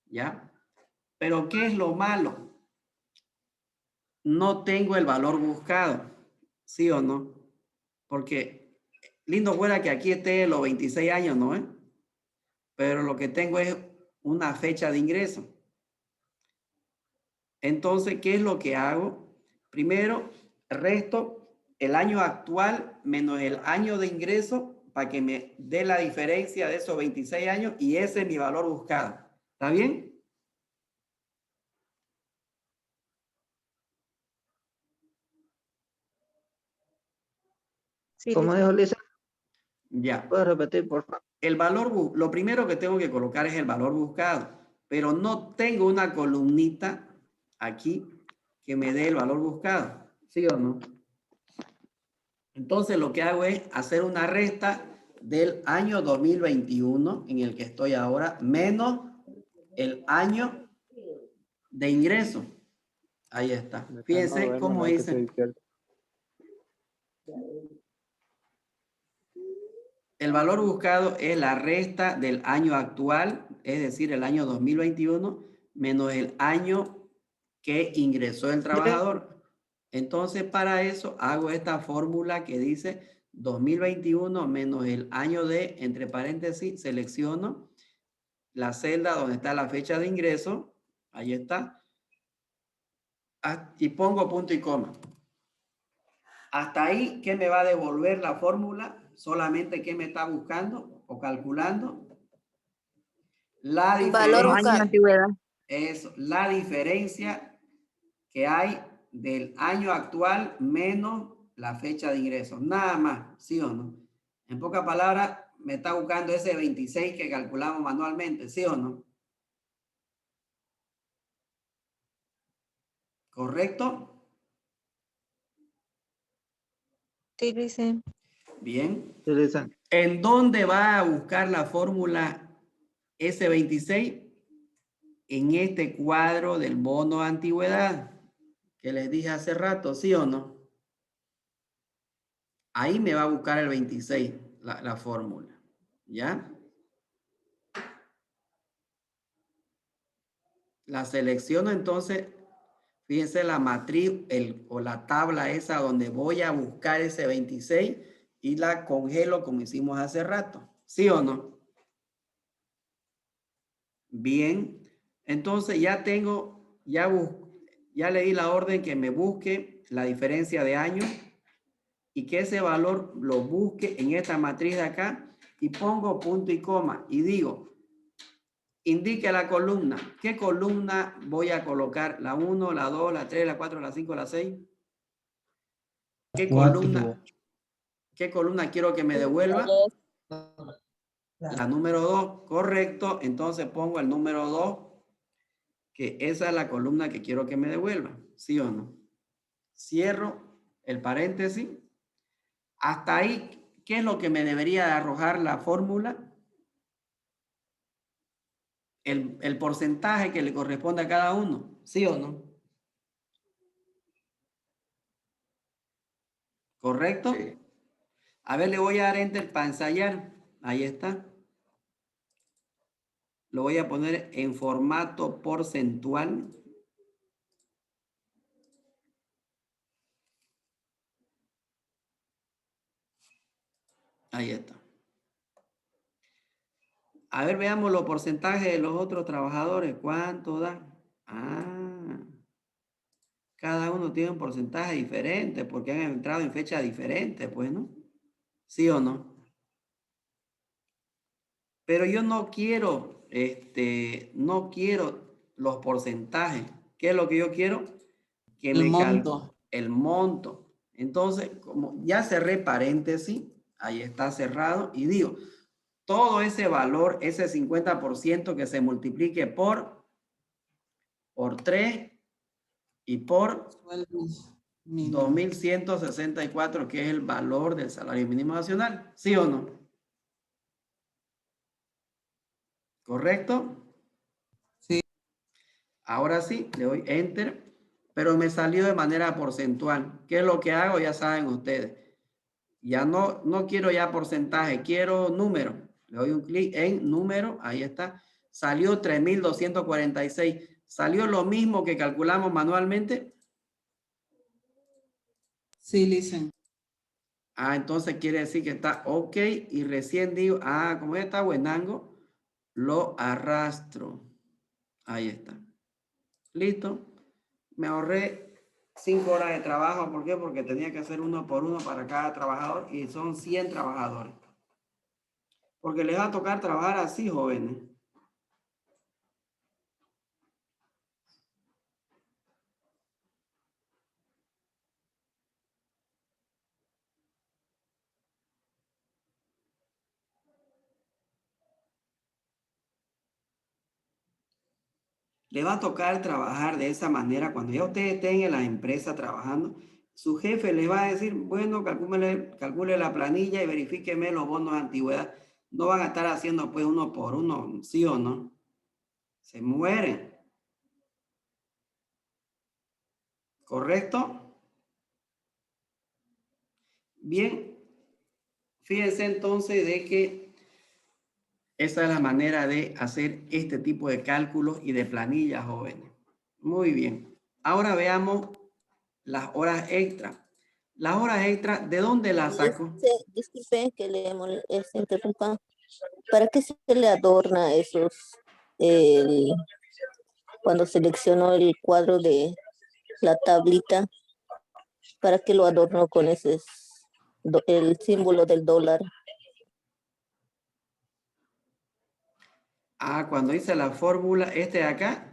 ¿Ya? Pero ¿qué es lo malo? No tengo el valor buscado. ¿Sí o no? Porque lindo fuera que aquí esté los 26 años, ¿no? Pero lo que tengo es una fecha de ingreso. Entonces, ¿qué es lo que hago? Primero, resto el año actual menos el año de ingreso para que me dé la diferencia de esos 26 años y ese es mi valor buscado. ¿Está bien? Sí, ¿Cómo Lisa. dijo Lisa? Ya. ¿Puedes repetir, por favor? El valor, lo primero que tengo que colocar es el valor buscado, pero no tengo una columnita aquí que me dé el valor buscado. ¿Sí o no? Entonces lo que hago es hacer una resta del año 2021 en el que estoy ahora, menos el año de ingreso. Ahí está. Fíjense cómo dice. El valor buscado es la resta del año actual, es decir, el año 2021, menos el año que ingresó el trabajador. Entonces, para eso hago esta fórmula que dice 2021 menos el año de, entre paréntesis, selecciono la celda donde está la fecha de ingreso, ahí está, y pongo punto y coma. Hasta ahí, ¿qué me va a devolver la fórmula? Solamente qué me está buscando o calculando. La Valor diferencia, buscado. es la diferencia que hay del año actual menos la fecha de ingreso. Nada más, ¿sí o no? En pocas palabras, me está buscando ese 26 que calculamos manualmente, ¿sí o no? ¿Correcto? Sí, Lisa. Bien. Sí, Lisa. ¿En dónde va a buscar la fórmula S26? En este cuadro del bono de antigüedad que les dije hace rato, ¿sí o no? Ahí me va a buscar el 26, la fórmula, ¿ya? La selecciono entonces, fíjense la matriz o la tabla esa donde voy a buscar ese 26 y la congelo como hicimos hace rato, ¿sí o no? Bien, entonces ya tengo, ya le di la orden que me busque la diferencia de años y que ese valor lo busque en esta matriz de acá y pongo punto y coma y digo, indique la columna. ¿Qué columna voy a colocar? ¿La 1, la 2, la 3, la 4, la 5, la 6? ¿Qué columna quiero que me devuelva? La número 2, correcto. Entonces pongo el número 2, que esa es la columna que quiero que me devuelva. ¿Sí o no? Cierro el paréntesis. Hasta ahí, ¿qué es lo que me debería de arrojar la fórmula? El porcentaje que le corresponde a cada uno. ¿Sí o no? ¿Correcto? Sí. A ver, le voy a dar enter para ensayar. Ahí está. Lo voy a poner en formato porcentual. Ahí está. A ver, veamos los porcentajes de los otros trabajadores. ¿Cuánto dan? Ah, cada uno tiene un porcentaje diferente porque han entrado en fecha diferente, pues, ¿no? ¿Sí o no? Pero yo no quiero no quiero los porcentajes. ¿Qué es lo que yo quiero? Que El monto. el monto. Entonces, como ya cerré paréntesis, ahí está cerrado, y digo, todo ese valor, ese 50% que se multiplique por 3 y por Sueldos mínimos. 2.164, que es el valor del salario mínimo nacional. ¿Sí o no? ¿Correcto? Sí. Ahora sí, le doy Enter, pero me salió de manera porcentual. ¿Qué es lo que hago? Ya saben ustedes. Ya no quiero ya porcentaje, quiero número. Le doy un clic en número, ahí está. Salió 3.246. ¿Salió lo mismo que calculamos manualmente? Sí, listen. Entonces quiere decir que está ok, y recién digo, como ya está buenango, lo arrastro. Ahí está. Listo. Me ahorré 5 horas de trabajo. ¿Por qué? Porque tenía que hacer uno por uno para cada trabajador, y son 100 trabajadores. Porque les va a tocar trabajar así, jóvenes. Le va a tocar trabajar de esa manera. Cuando ya ustedes estén en la empresa trabajando, su jefe les va a decir, bueno, calcule la planilla y verifíqueme los bonos de antigüedad. No van a estar haciendo pues uno por uno, ¿sí o no? Se mueren. ¿Correcto? Bien. Fíjense entonces de que esa es la manera de hacer este tipo de cálculos y de planillas, jóvenes. Muy bien. Ahora veamos las horas extra. Las horas extra, ¿de dónde las saco? Disculpe que se interrumpa. ¿Para qué se le adorna esos, cuando seleccionó el cuadro de la tablita, para qué lo adornó con el símbolo del dólar? Cuando hice la fórmula, de acá.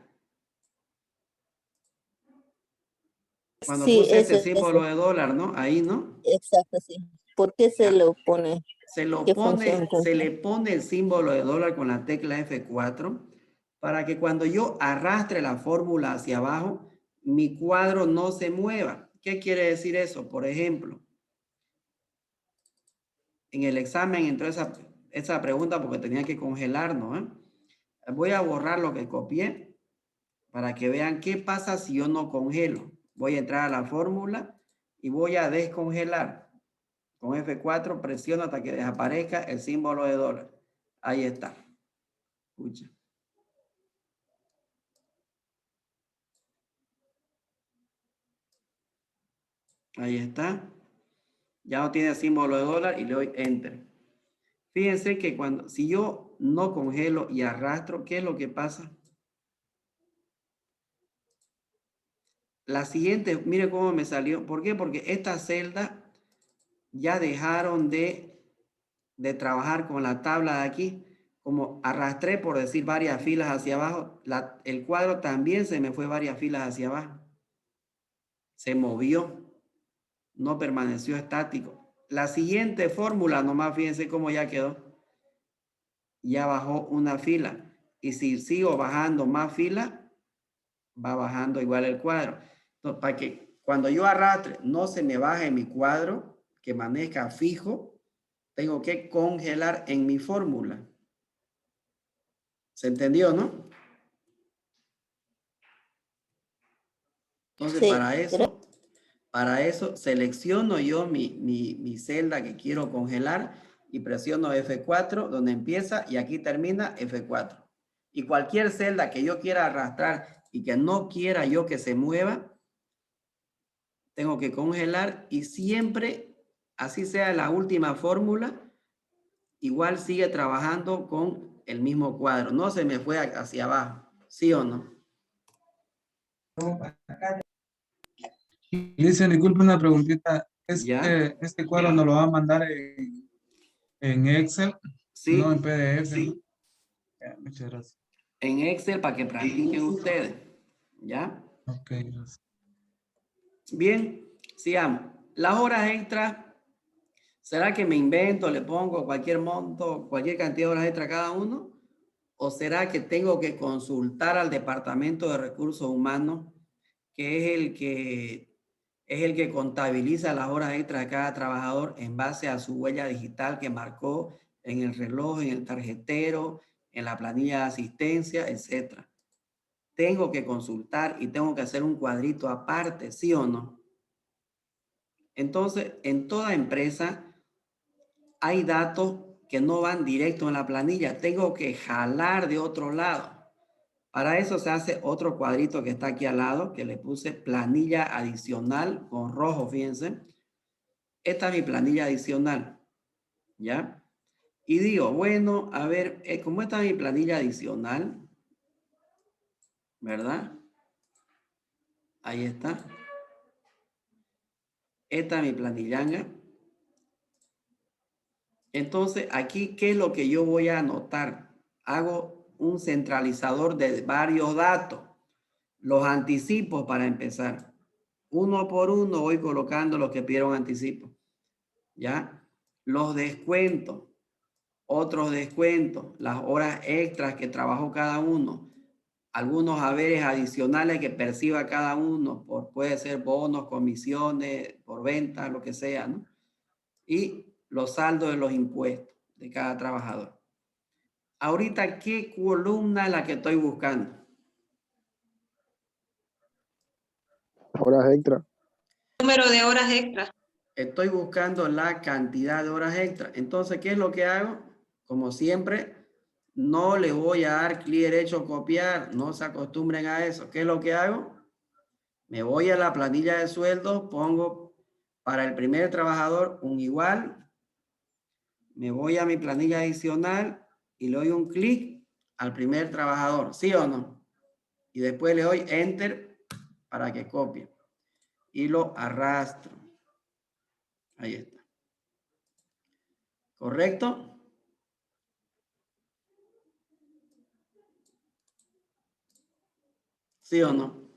Cuando Sí, puse eso, este símbolo de dólar, ¿no? Ahí, ¿no? Exacto, sí. ¿Por qué se lo pone? Se ¿Qué función cumple? le pone el símbolo de dólar con la tecla F4 para que cuando yo arrastre la fórmula hacia abajo, mi cuadro no se mueva. ¿Qué quiere decir eso? Por ejemplo, en el examen entró esa pregunta porque tenía que congelar, ¿no? Voy a borrar lo que copié para que vean qué pasa si yo no congelo. Voy a entrar a la fórmula y voy a descongelar. Con F4 presiono hasta que desaparezca el símbolo de dólar. Ahí está. Escucha. Ahí está. Ya no tiene símbolo de dólar y le doy Enter. Fíjense que si yo no congelo y arrastro, ¿qué es lo que pasa? La siguiente, mire cómo me salió. ¿Por qué? Porque estas celdas ya dejaron de trabajar con la tabla de aquí. Como arrastré, por decir, varias filas hacia abajo, el cuadro también se me fue varias filas hacia abajo. Se movió. No permaneció estático. La siguiente fórmula, nomás fíjense cómo ya quedó. Ya bajó una fila. Y si sigo bajando más fila, va bajando igual el cuadro. Entonces, para que cuando yo arrastre no se me baje mi cuadro, que maneja fijo, tengo que congelar en mi fórmula. ¿Se entendió, no? Entonces, Sí, para eso selecciono yo mi celda que quiero congelar y presiono F4, donde empieza y aquí termina F4. Y cualquier celda que yo quiera arrastrar y que no quiera yo que se mueva, tengo que congelar, y siempre, así sea la última fórmula, igual sigue trabajando con el mismo cuadro. No se me fue hacia abajo. ¿Sí o no? Listen, disculpe una preguntita. ¿Ya? Este cuadro nos lo va a mandar en Excel, Sí. no en PDF. Sí. Ya, muchas gracias. En Excel para que practiquen ustedes. ¿Ya? Ok, gracias. Bien, sigamos. Las horas extras, ¿será que me invento, le pongo cualquier monto, cualquier cantidad de horas extra a cada uno? ¿O será que tengo que consultar al Departamento de Recursos Humanos, que es el que contabiliza las horas extras de cada trabajador en base a su huella digital que marcó en el reloj, en el tarjetero, en la planilla de asistencia, etcétera? Tengo que consultar y tengo que hacer un cuadrito aparte, ¿sí o no? Entonces, en toda empresa hay datos que no van directo en la planilla. Tengo que jalar de otro lado. Para eso se hace otro cuadrito que está aquí al lado, que le puse planilla adicional con rojo, fíjense. Esta es mi planilla adicional, ¿ya? Y digo, bueno, a ver, ¿cómo está mi planilla adicional? ¿Verdad? Ahí está. Esta es mi planillanga. Entonces, aquí, ¿qué es lo que yo voy a anotar? Hago un centralizador de varios datos. Los anticipos para empezar. Uno por uno voy colocando los que pidieron anticipo. ¿Ya? Los descuentos. Otros descuentos. Las horas extras que trabajó cada uno. Algunos haberes adicionales que perciba cada uno. Puede ser bonos, comisiones, por venta, lo que sea, ¿no? Y los saldos de los impuestos de cada trabajador. Ahorita, ¿qué columna es la que estoy buscando? Horas extra. Número de horas extras. Estoy buscando la cantidad de horas extra. Entonces, ¿qué es lo que hago? Como siempre, no le voy a dar clic derecho copiar. No se acostumbren a eso. ¿Qué es lo que hago? Me voy a la planilla de sueldos, pongo para el primer trabajador un igual. Me voy a mi planilla adicional y le doy un clic al primer trabajador. ¿Sí o no? Y después le doy Enter para que copie. Y lo arrastro. Ahí está. ¿Correcto? ¿Sí o no?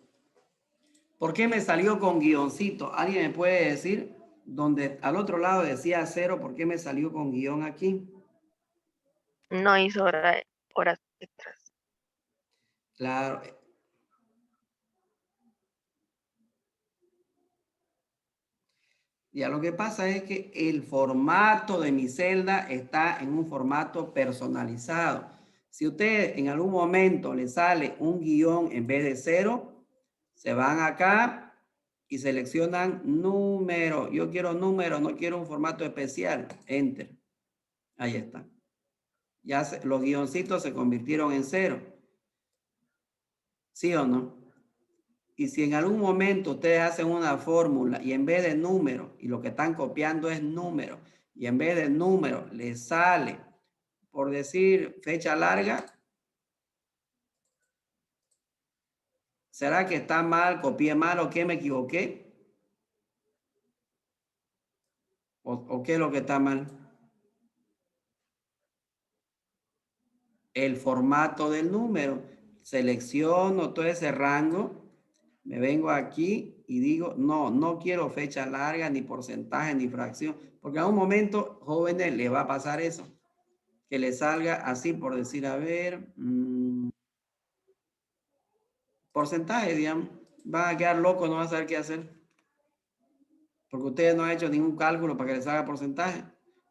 ¿Por qué me salió con guioncito? ¿Alguien me puede decir? Donde al otro lado decía 0, ¿por qué me salió con guión aquí? No hizo horas extras. Claro. Ya lo que pasa es que el formato de mi celda está en un formato personalizado. Si usted en algún momento le sale un guión en vez de 0, se van acá y seleccionan número. Yo quiero número, no quiero un formato especial. Enter. Ahí está. Ya los guioncitos se convirtieron en 0. ¿Sí o no? Y si en algún momento ustedes hacen una fórmula y en vez de número, y lo que están copiando es número, y en vez de número les sale, por decir, fecha larga, ¿será que está mal, copié mal o qué, me equivoqué? ¿O qué es lo que está mal? El formato del número. Selecciono todo ese rango, me vengo aquí y digo, no quiero fecha larga, ni porcentaje, ni fracción, porque a un momento, jóvenes, le va a pasar eso, que le salga así, por decir, a ver, porcentaje, digamos, van a quedar locos, no van a saber qué hacer, porque ustedes no han hecho ningún cálculo para que les salga porcentaje.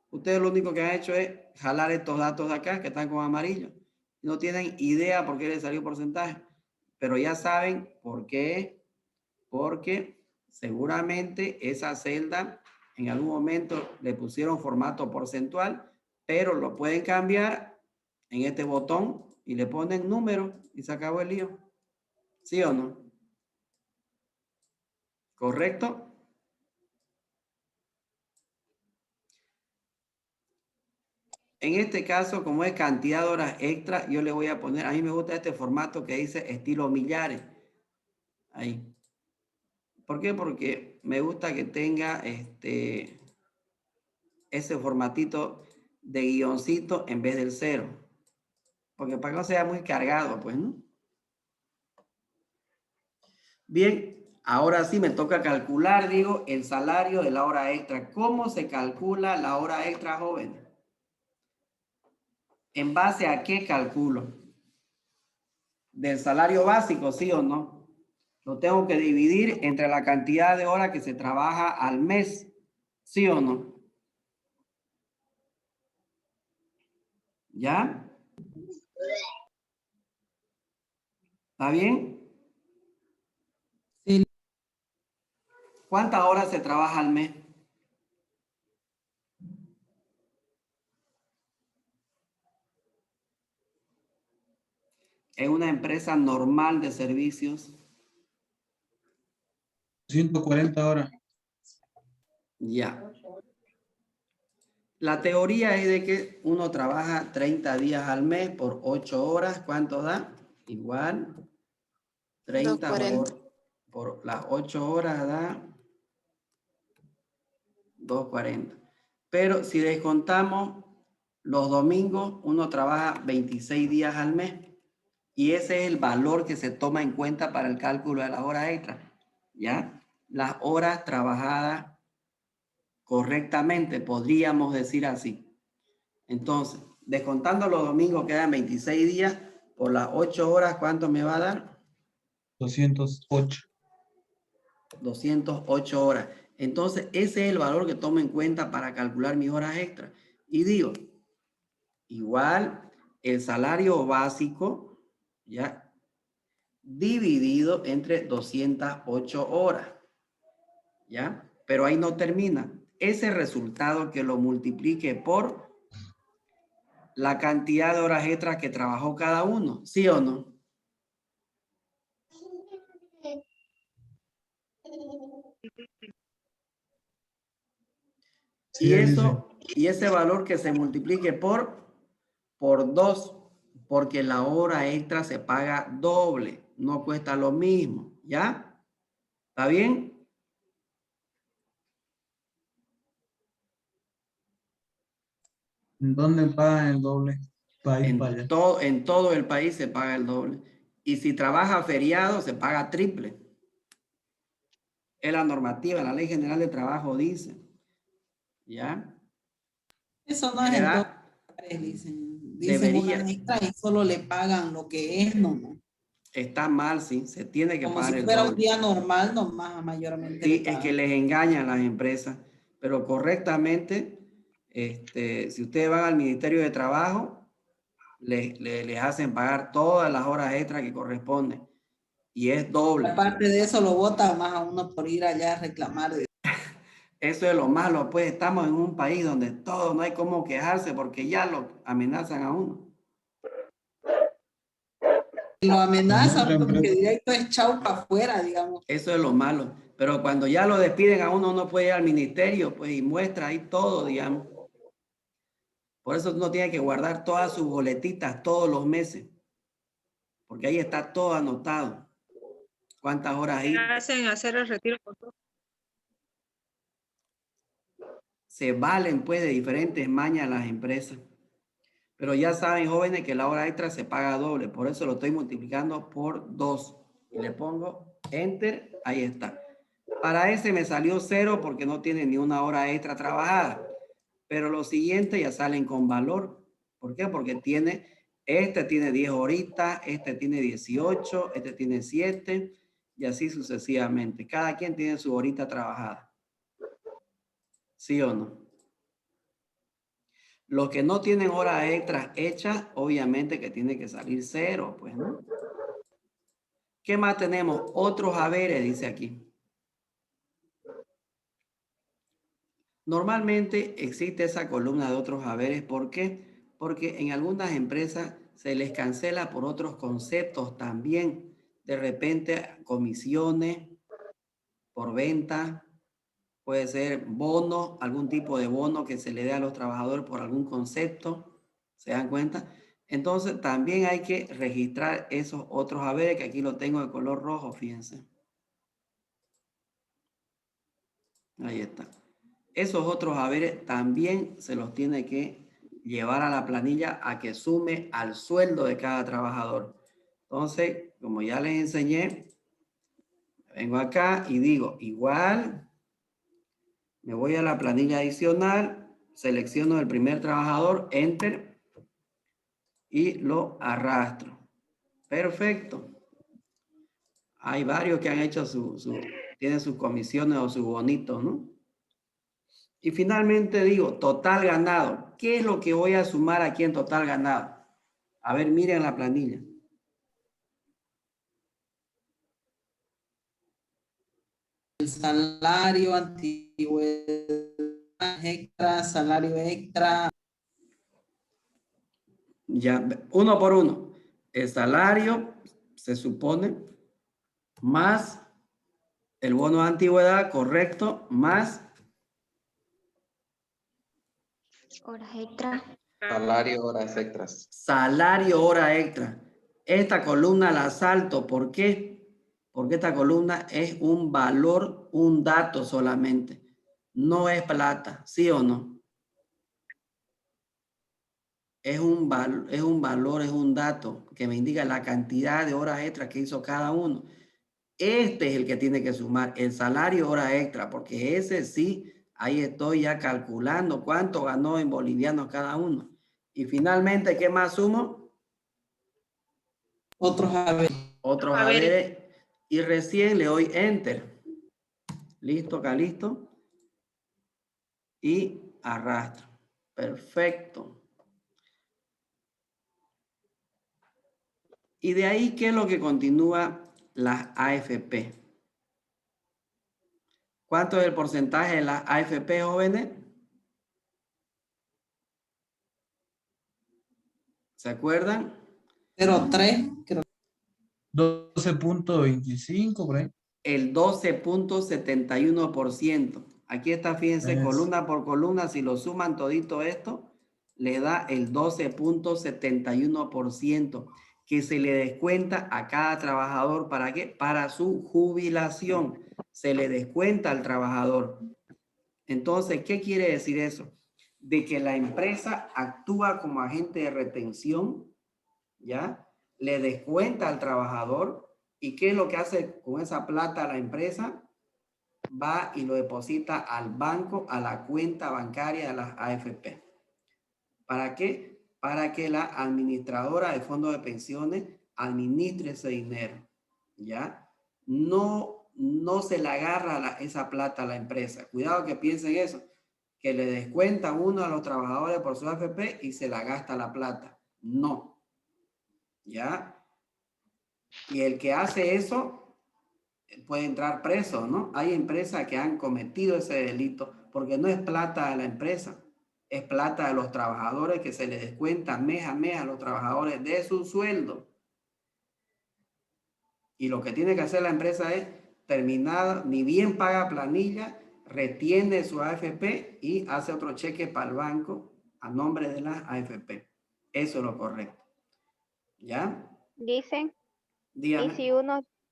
Ustedes lo único que han hecho es jalar estos datos de acá, que están con amarillo, no tienen idea por qué les salió porcentaje, pero ya saben por qué. Porque seguramente esa celda en algún momento le pusieron formato porcentual, pero lo pueden cambiar en este botón y le ponen número y se acabó el lío. ¿Sí o no? ¿Correcto? En este caso, como es cantidad de horas extra, yo le voy a poner, a mí me gusta este formato que dice estilo millares. Ahí. ¿Por qué? Porque me gusta que tenga ese formatito de guioncito en vez del 0. Porque para que no sea muy cargado, pues, ¿no? Bien, ahora sí me toca calcular, digo, el salario de la hora extra. ¿Cómo se calcula la hora extra, joven? ¿En base a qué calculo? ¿Del salario básico, sí o no? Lo tengo que dividir entre la cantidad de horas que se trabaja al mes, ¿sí o no? ¿Ya? ¿Está bien? Sí. ¿Cuántas horas se trabaja al mes? En una empresa normal de servicios. 140 horas. Ya. La teoría es de que uno trabaja 30 días al mes por 8 horas. ¿Cuánto da? Igual. 30 240. por las 8 horas da 240. Pero si descontamos los domingos, uno trabaja 26 días al mes. Y ese es el valor que se toma en cuenta para el cálculo de las horas extras. ¿Ya? Las horas trabajadas correctamente, podríamos decir así. Entonces, descontando los domingos quedan 26 días. Por las 8 horas, ¿cuánto me va a dar? 208. 208 horas. Entonces, ese es el valor que tomo en cuenta para calcular mis horas extras. Y digo, igual el salario básico, ¿ya? Dividido entre 208 horas, ¿ya? Pero ahí no termina. Ese resultado que lo multiplique por la cantidad de horas extras que trabajó cada uno, ¿sí o no? Sí, ahí dice. Y ese valor que se multiplique por 2, porque la hora extra se paga doble, no cuesta lo mismo, ¿ya? ¿Está bien? ¿En dónde pagan el doble? País para allá. En todo el país se paga el doble. Y si trabaja feriado, se paga triple. Es la normativa, la Ley General de Trabajo dice. ¿Ya? Eso no es en todos los lugares, dicen horas extra y solo le pagan lo que es nomás. Está mal, sí, se tiene que Como pagar si el fuera un doble. día normal, nomás mayormente le Sí, es pagan. que les engañan las empresas, pero correctamente, si ustedes van al Ministerio de Trabajo, les hacen pagar todas las horas extras que corresponden y es doble. Aparte de eso, lo botan más a uno por ir allá a reclamar. Eso es lo malo, pues estamos en un país donde todo no hay cómo quejarse porque ya lo amenazan a uno. Lo amenazan porque directo es chau para afuera, digamos. Eso es lo malo. Pero cuando ya lo despiden a uno, no puede ir al ministerio, pues, y muestra ahí todo, digamos. Por eso uno tiene que guardar todas sus boletitas todos los meses. Porque ahí está todo anotado. ¿Cuántas horas ahí? Hacen hacer el retiro con todo. Se valen, pues, de diferentes mañas las empresas. Pero ya saben, jóvenes, que la hora extra se paga doble. Por eso lo estoy multiplicando por 2. Y le pongo Enter. Ahí está. Para ese me salió 0 porque no tiene ni una hora extra trabajada. Pero los siguientes ya salen con valor. ¿Por qué? Porque este tiene 10 horitas, este tiene 18, este tiene 7 y así sucesivamente. Cada quien tiene su horita trabajada. ¿Sí o no? Los que no tienen horas extras hechas, obviamente que tiene que salir 0, pues, ¿no? ¿Qué más tenemos? Otros haberes, dice aquí. Normalmente existe esa columna de otros haberes. ¿Por qué? Porque en algunas empresas se les cancela por otros conceptos también. De repente, comisiones por venta, puede ser bono, algún tipo de bono que se le dé a los trabajadores por algún concepto. ¿Se dan cuenta? Entonces, también hay que registrar esos otros haberes, que aquí lo tengo de color rojo, fíjense. Ahí está. Esos otros haberes también se los tiene que llevar a la planilla a que sume al sueldo de cada trabajador. Entonces, como ya les enseñé, vengo acá y digo, igual, me voy a la planilla adicional, selecciono el primer trabajador, enter, y lo arrastro. Perfecto. Hay varios que han hecho tienen sus comisiones o sus bonitos, ¿no? Y finalmente digo, total ganado. ¿Qué es lo que voy a sumar aquí en total ganado? A ver, miren la planilla. El salario, antigüedad, extra, salario extra. Ya, uno por uno. El salario se supone más el bono de antigüedad, correcto, más Horas extra. Salario, horas extras. salario hora extra. Esta columna la salto. ¿Por qué? Porque esta columna es un valor, un dato solamente. No es plata, ¿sí o no? Es un valor, es un dato que me indica la cantidad de horas extras que hizo cada uno. Este es el que tiene que sumar el salario hora extra, porque ese sí, ahí estoy ya calculando cuánto ganó en bolivianos cada uno. Y finalmente, ¿qué más sumo? Otros haberes. Otros haberes. Y recién le doy enter. Listo, acá listo. Y arrastro. Perfecto. Y de ahí, ¿qué es lo que continúa las AFP? ¿Cuánto es el porcentaje de las AFP, jóvenes? ¿Se acuerdan? 0,3, creo. 12.25 por ahí. El 12.71%. Aquí está, fíjense, columna por columna, si lo suman todito esto, le da el 12.71% que se le descuenta a cada trabajador. ¿Para qué? Para su jubilación. Se le descuenta al trabajador. Entonces, ¿qué quiere decir eso? De que la empresa actúa como agente de retención, ¿ya? Le descuenta al trabajador. ¿Y qué es lo que hace con esa plata la empresa? Va y lo deposita al banco, a la cuenta bancaria de las AFP. ¿Para qué? Para que la administradora de fondos de pensiones administre ese dinero, ¿ya? No se le agarra esa plata a la empresa. Cuidado que piensen eso, que le descuenta uno a los trabajadores por su AFP y se la gasta la plata. No, ¿ya? Y el que hace eso puede entrar preso, ¿no? Hay empresas que han cometido ese delito porque no es plata de la empresa, es plata de los trabajadores que se les descuenta mes a mes a los trabajadores de su sueldo. Y lo que tiene que hacer la empresa es terminar, ni bien paga planilla, retiene su AFP y hace otro cheque para el banco a nombre de las AFP. Eso es lo correcto. ¿Ya? Dicen, Dígame.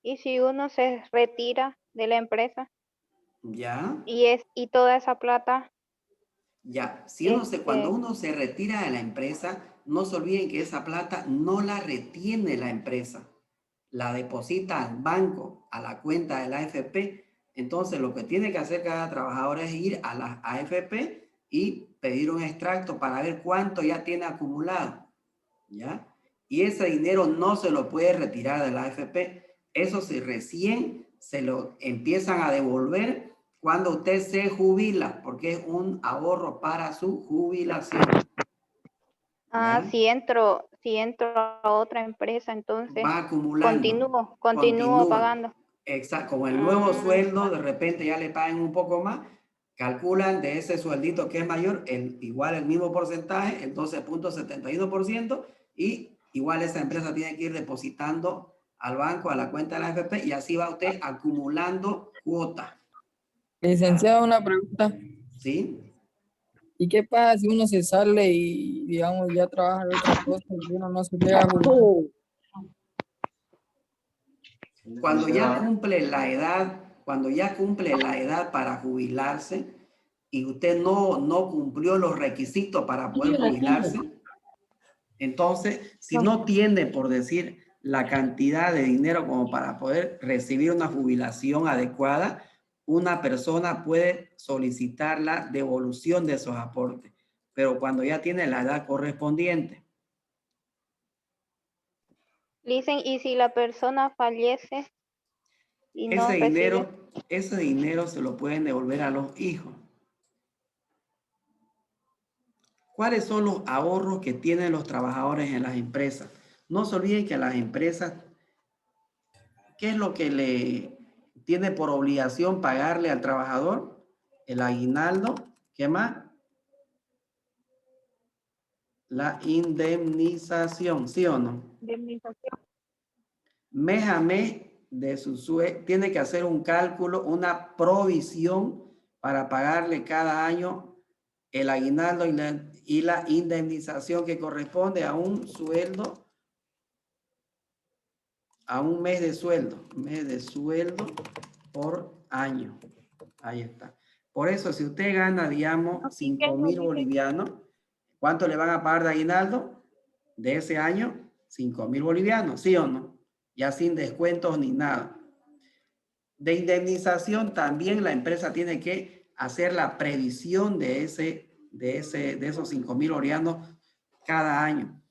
¿y si uno se retira de la empresa? ¿Ya? Y toda esa plata. Ya, cuando uno se retira de la empresa, no se olviden que esa plata no la retiene la empresa, la deposita al banco, a la cuenta de la AFP. Entonces, lo que tiene que hacer cada trabajador es ir a las AFP y pedir un extracto para ver cuánto ya tiene acumulado, ¿ya? Y ese dinero no se lo puede retirar de la AFP. Eso recién se lo empiezan a devolver cuando usted se jubila, porque es un ahorro para su jubilación. Ah, si entro a otra empresa, entonces va acumulando. continúo pagando. Exacto, con el nuevo sueldo, de repente ya le pagan un poco más, calculan de ese sueldito que es mayor, igual el mismo porcentaje, el 12.71%, y igual esa empresa tiene que ir depositando al banco, a la cuenta de la AFP, y así va usted acumulando cuotas. Licenciado, una pregunta. ¿Sí? ¿Y qué pasa si uno se sale y, digamos, ya trabaja en otra cosa y uno no se llega a jubilar? Cuando ya cumple la edad para jubilarse, y usted no cumplió los requisitos para poder jubilarse, entonces, si no tiene, por decir, la cantidad de dinero como para poder recibir una jubilación adecuada, una persona puede solicitar la devolución de esos aportes, pero cuando ya tiene la edad correspondiente. Dicen, ¿y si la persona fallece y no recibe? Ese dinero se lo pueden devolver a los hijos. ¿Cuáles son los ahorros que tienen los trabajadores en las empresas? No se olviden que las empresas, ¿qué es lo que le tiene por obligación pagarle al trabajador? El aguinaldo. ¿Qué más? La indemnización, ¿sí o no? Indemnización. Mes a mes de su sueldo, tiene que hacer un cálculo, una provisión para pagarle cada año el aguinaldo y la indemnización que corresponde a un sueldo, a un mes de sueldo por año. Ahí está. Por eso, si usted gana, digamos, 5,000 bolivianos, ¿cuánto le van a pagar de aguinaldo de ese año? 5,000 bolivianos, ¿sí o no? Ya sin descuentos ni nada. De indemnización también la empresa tiene que hacer la previsión de esos 5,000 bolivianos cada año.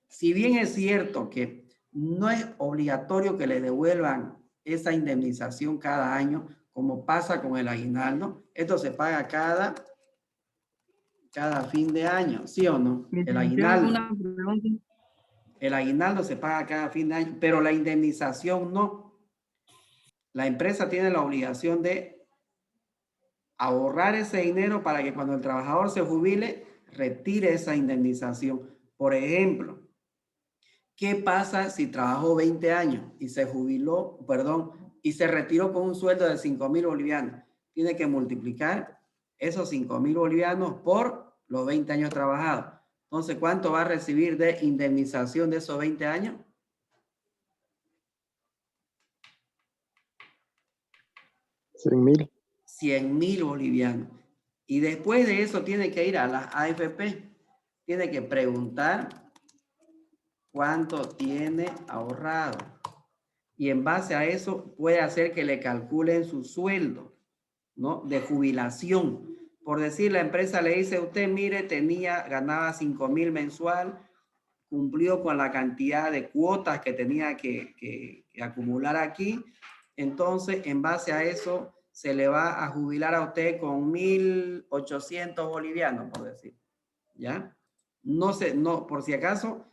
Si bien es cierto que no es obligatorio que le devuelvan esa indemnización cada año, como pasa con el aguinaldo, esto se paga cada fin de año, ¿sí o no? El aguinaldo se paga cada fin de año, pero la indemnización no. La empresa tiene la obligación de ahorrar ese dinero para que cuando el trabajador se jubile, retire esa indemnización. Por ejemplo, ¿qué pasa si trabajó 20 años y se jubiló, y se retiró con un sueldo de 5,000 bolivianos? Tiene que multiplicar esos 5,000 bolivianos por los 20 años trabajados. Entonces, ¿cuánto va a recibir de indemnización de esos 20 años? 100,000. 100,000 bolivianos. Y después de eso tiene que ir a las AFP. Tiene que preguntar cuánto tiene ahorrado. Y en base a eso puede hacer que le calculen su sueldo, ¿no? De jubilación. Por decir, la empresa le dice, usted mire, ganaba 5,000 mensual, cumplió con la cantidad de cuotas que tenía que acumular aquí. Entonces, en base a eso, se le va a jubilar a usted con 1,800 bolivianos, por decir. ¿Ya? No, por si acaso,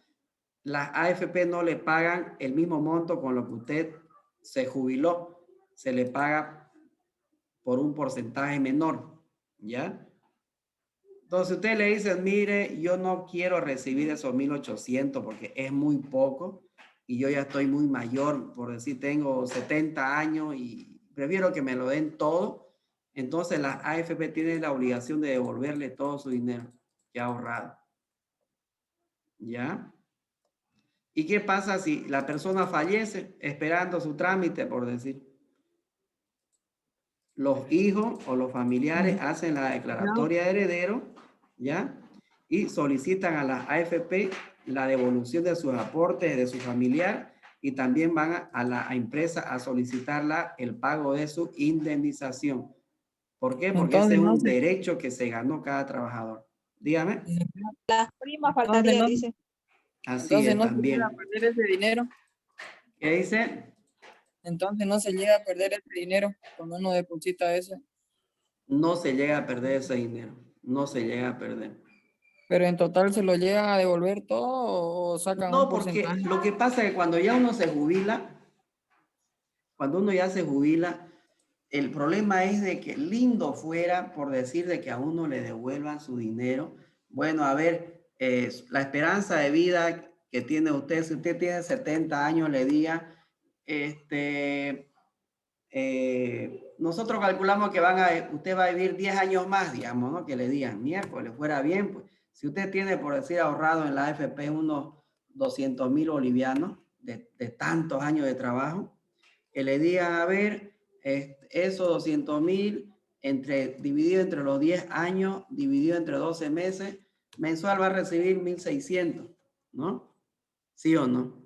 las AFP no le pagan el mismo monto con lo que usted se jubiló. Se le paga por un porcentaje menor. ¿Ya? Entonces usted le dice, mire, yo no quiero recibir esos 1,800 porque es muy poco y yo ya estoy muy mayor, por decir, tengo 70 años y prefiero que me lo den todo. Entonces la AFP tiene la obligación de devolverle todo su dinero que ha ahorrado. ¿Ya? ¿Y qué pasa si la persona fallece esperando su trámite, por decir? Los hijos o los familiares hacen la declaratoria de heredero, ¿ya? Y solicitan a la AFP la devolución de sus aportes de su familiar y también van a la empresa a solicitarla el pago de su indemnización. ¿Por qué? Porque ese es un derecho que se ganó cada trabajador. Dígame. Las primas faltaría, dice. Así es, no también. se llega a perder ese dinero. ¿Qué dice? Entonces no se llega a perder ese dinero cuando uno deposita eso. No se llega a perder ese dinero. No se llega a perder. Pero en total se lo llegan a devolver todo o sacan No, un porque porcentaje. lo que pasa es que cuando ya uno se jubila, el problema es de que lindo fuera, por decir, de que a uno le devuelvan su dinero. Bueno, a ver, la esperanza de vida que tiene usted, si usted tiene 70 años, le diga, nosotros calculamos que usted va a vivir 10 años más, digamos, ¿no? Que le digan, miércoles, fuera bien, pues. Si usted tiene, por decir, ahorrado en la AFP unos 200,000 bolivianos de tantos años de trabajo, que le digan, a ver, esos 200,000 dividido entre los 10 años, dividido entre 12 meses, mensual va a recibir 1.600, ¿no? ¿Sí o no?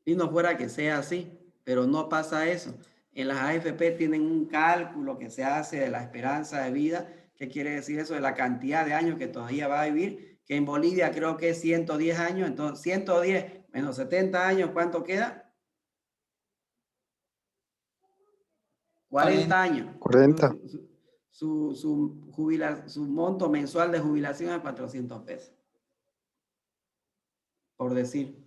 Si no fuera que sea así, pero no pasa eso. En las AFP tienen un cálculo que se hace de la esperanza de vida. ¿Qué quiere decir eso? De la cantidad de años que todavía va a vivir, que en Bolivia creo que es 110 años, entonces 110 menos 70 años, ¿cuánto queda? 40 años. 40. Su monto mensual de jubilación es 400 pesos. Por decir.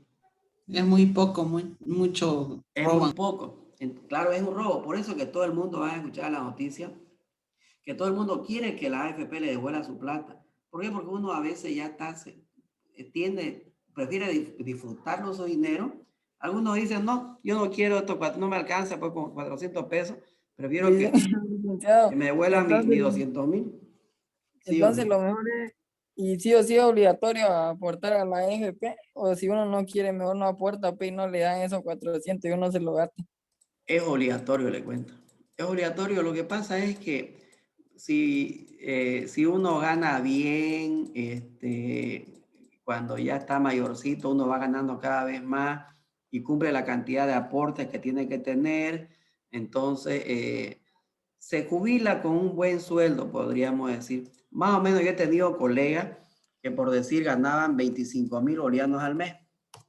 Es muy poco, mucho. Es muy poco. Claro, es un robo. Por eso que todo el mundo va a escuchar la noticia, que todo el mundo quiere que la AFP le devuelva su plata. ¿Por qué? Porque uno a veces ya está, prefiere disfrutarlo su dinero. Algunos dicen, no, yo no quiero esto, no me alcanza pues con 400 pesos. Prefiero que me devuelvan mis 200,000. ¿Sí Entonces o no? lo mejor es, y sí o sí es obligatorio aportar a la AFP, o si uno no quiere, mejor no aporta, pues, y no le dan esos 400 y uno se lo gasta. Es obligatorio, le cuento. Es obligatorio. Lo que pasa es que si uno gana bien, cuando ya está mayorcito, uno va ganando cada vez más y cumple la cantidad de aportes que tiene que tener, entonces se jubila con un buen sueldo, podríamos decir. Más o menos yo he tenido colegas que por decir ganaban 25,000 bolivianos al mes,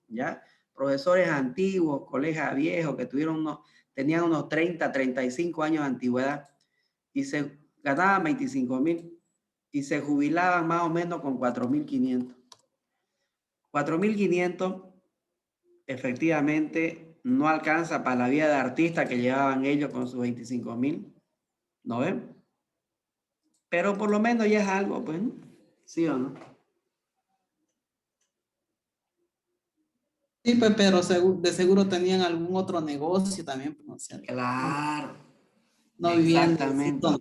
¿ya? Profesores antiguos, colegas viejos que tenían unos 30, 35 años de antigüedad y se ganaban 25,000 y se jubilaban más o menos con 4.500. 4.500 efectivamente no alcanza para la vida de artista que llevaban ellos con sus 25,000, ¿no ven? Pero por lo menos ya es algo, pues, ¿no? ¿Sí o no? Sí, pues, pero de seguro tenían algún otro negocio también. O sea, claro. No vivían exactamente. de eso,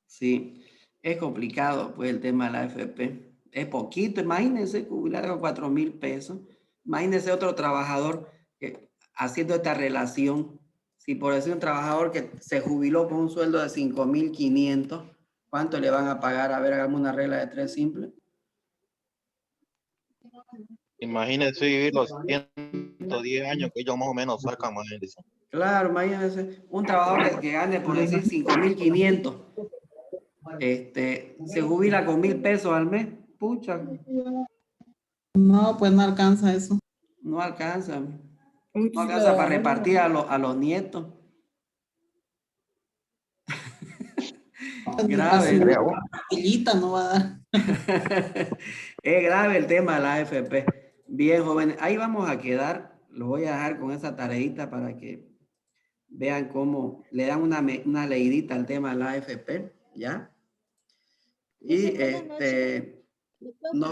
sí, es complicado, pues, el tema de la AFP. Es poquito, imagínense jubilar con 4,000 pesos. Imagínense otro trabajador haciendo esta relación. Si por decir un trabajador que se jubiló con un sueldo de 5.500, ¿cuánto le van a pagar? A ver, hagamos una regla de 3 simple. Imagínense vivir los 110 años que ellos más o menos sacan, imagínense. Claro, imagínense, un trabajador que gane, por decir, 5.500, se jubila con 1.000 pesos al mes, pucha. No, pues no alcanza eso. No alcanza. No alcanza para repartir a los nietos. Grave. No va a dar. Es grave el tema de la AFP. Bien, jóvenes, ahí vamos a quedar. Lo voy a dejar con esa tareita para que vean cómo le dan una leidita al tema de la AFP, ¿ya? Y nos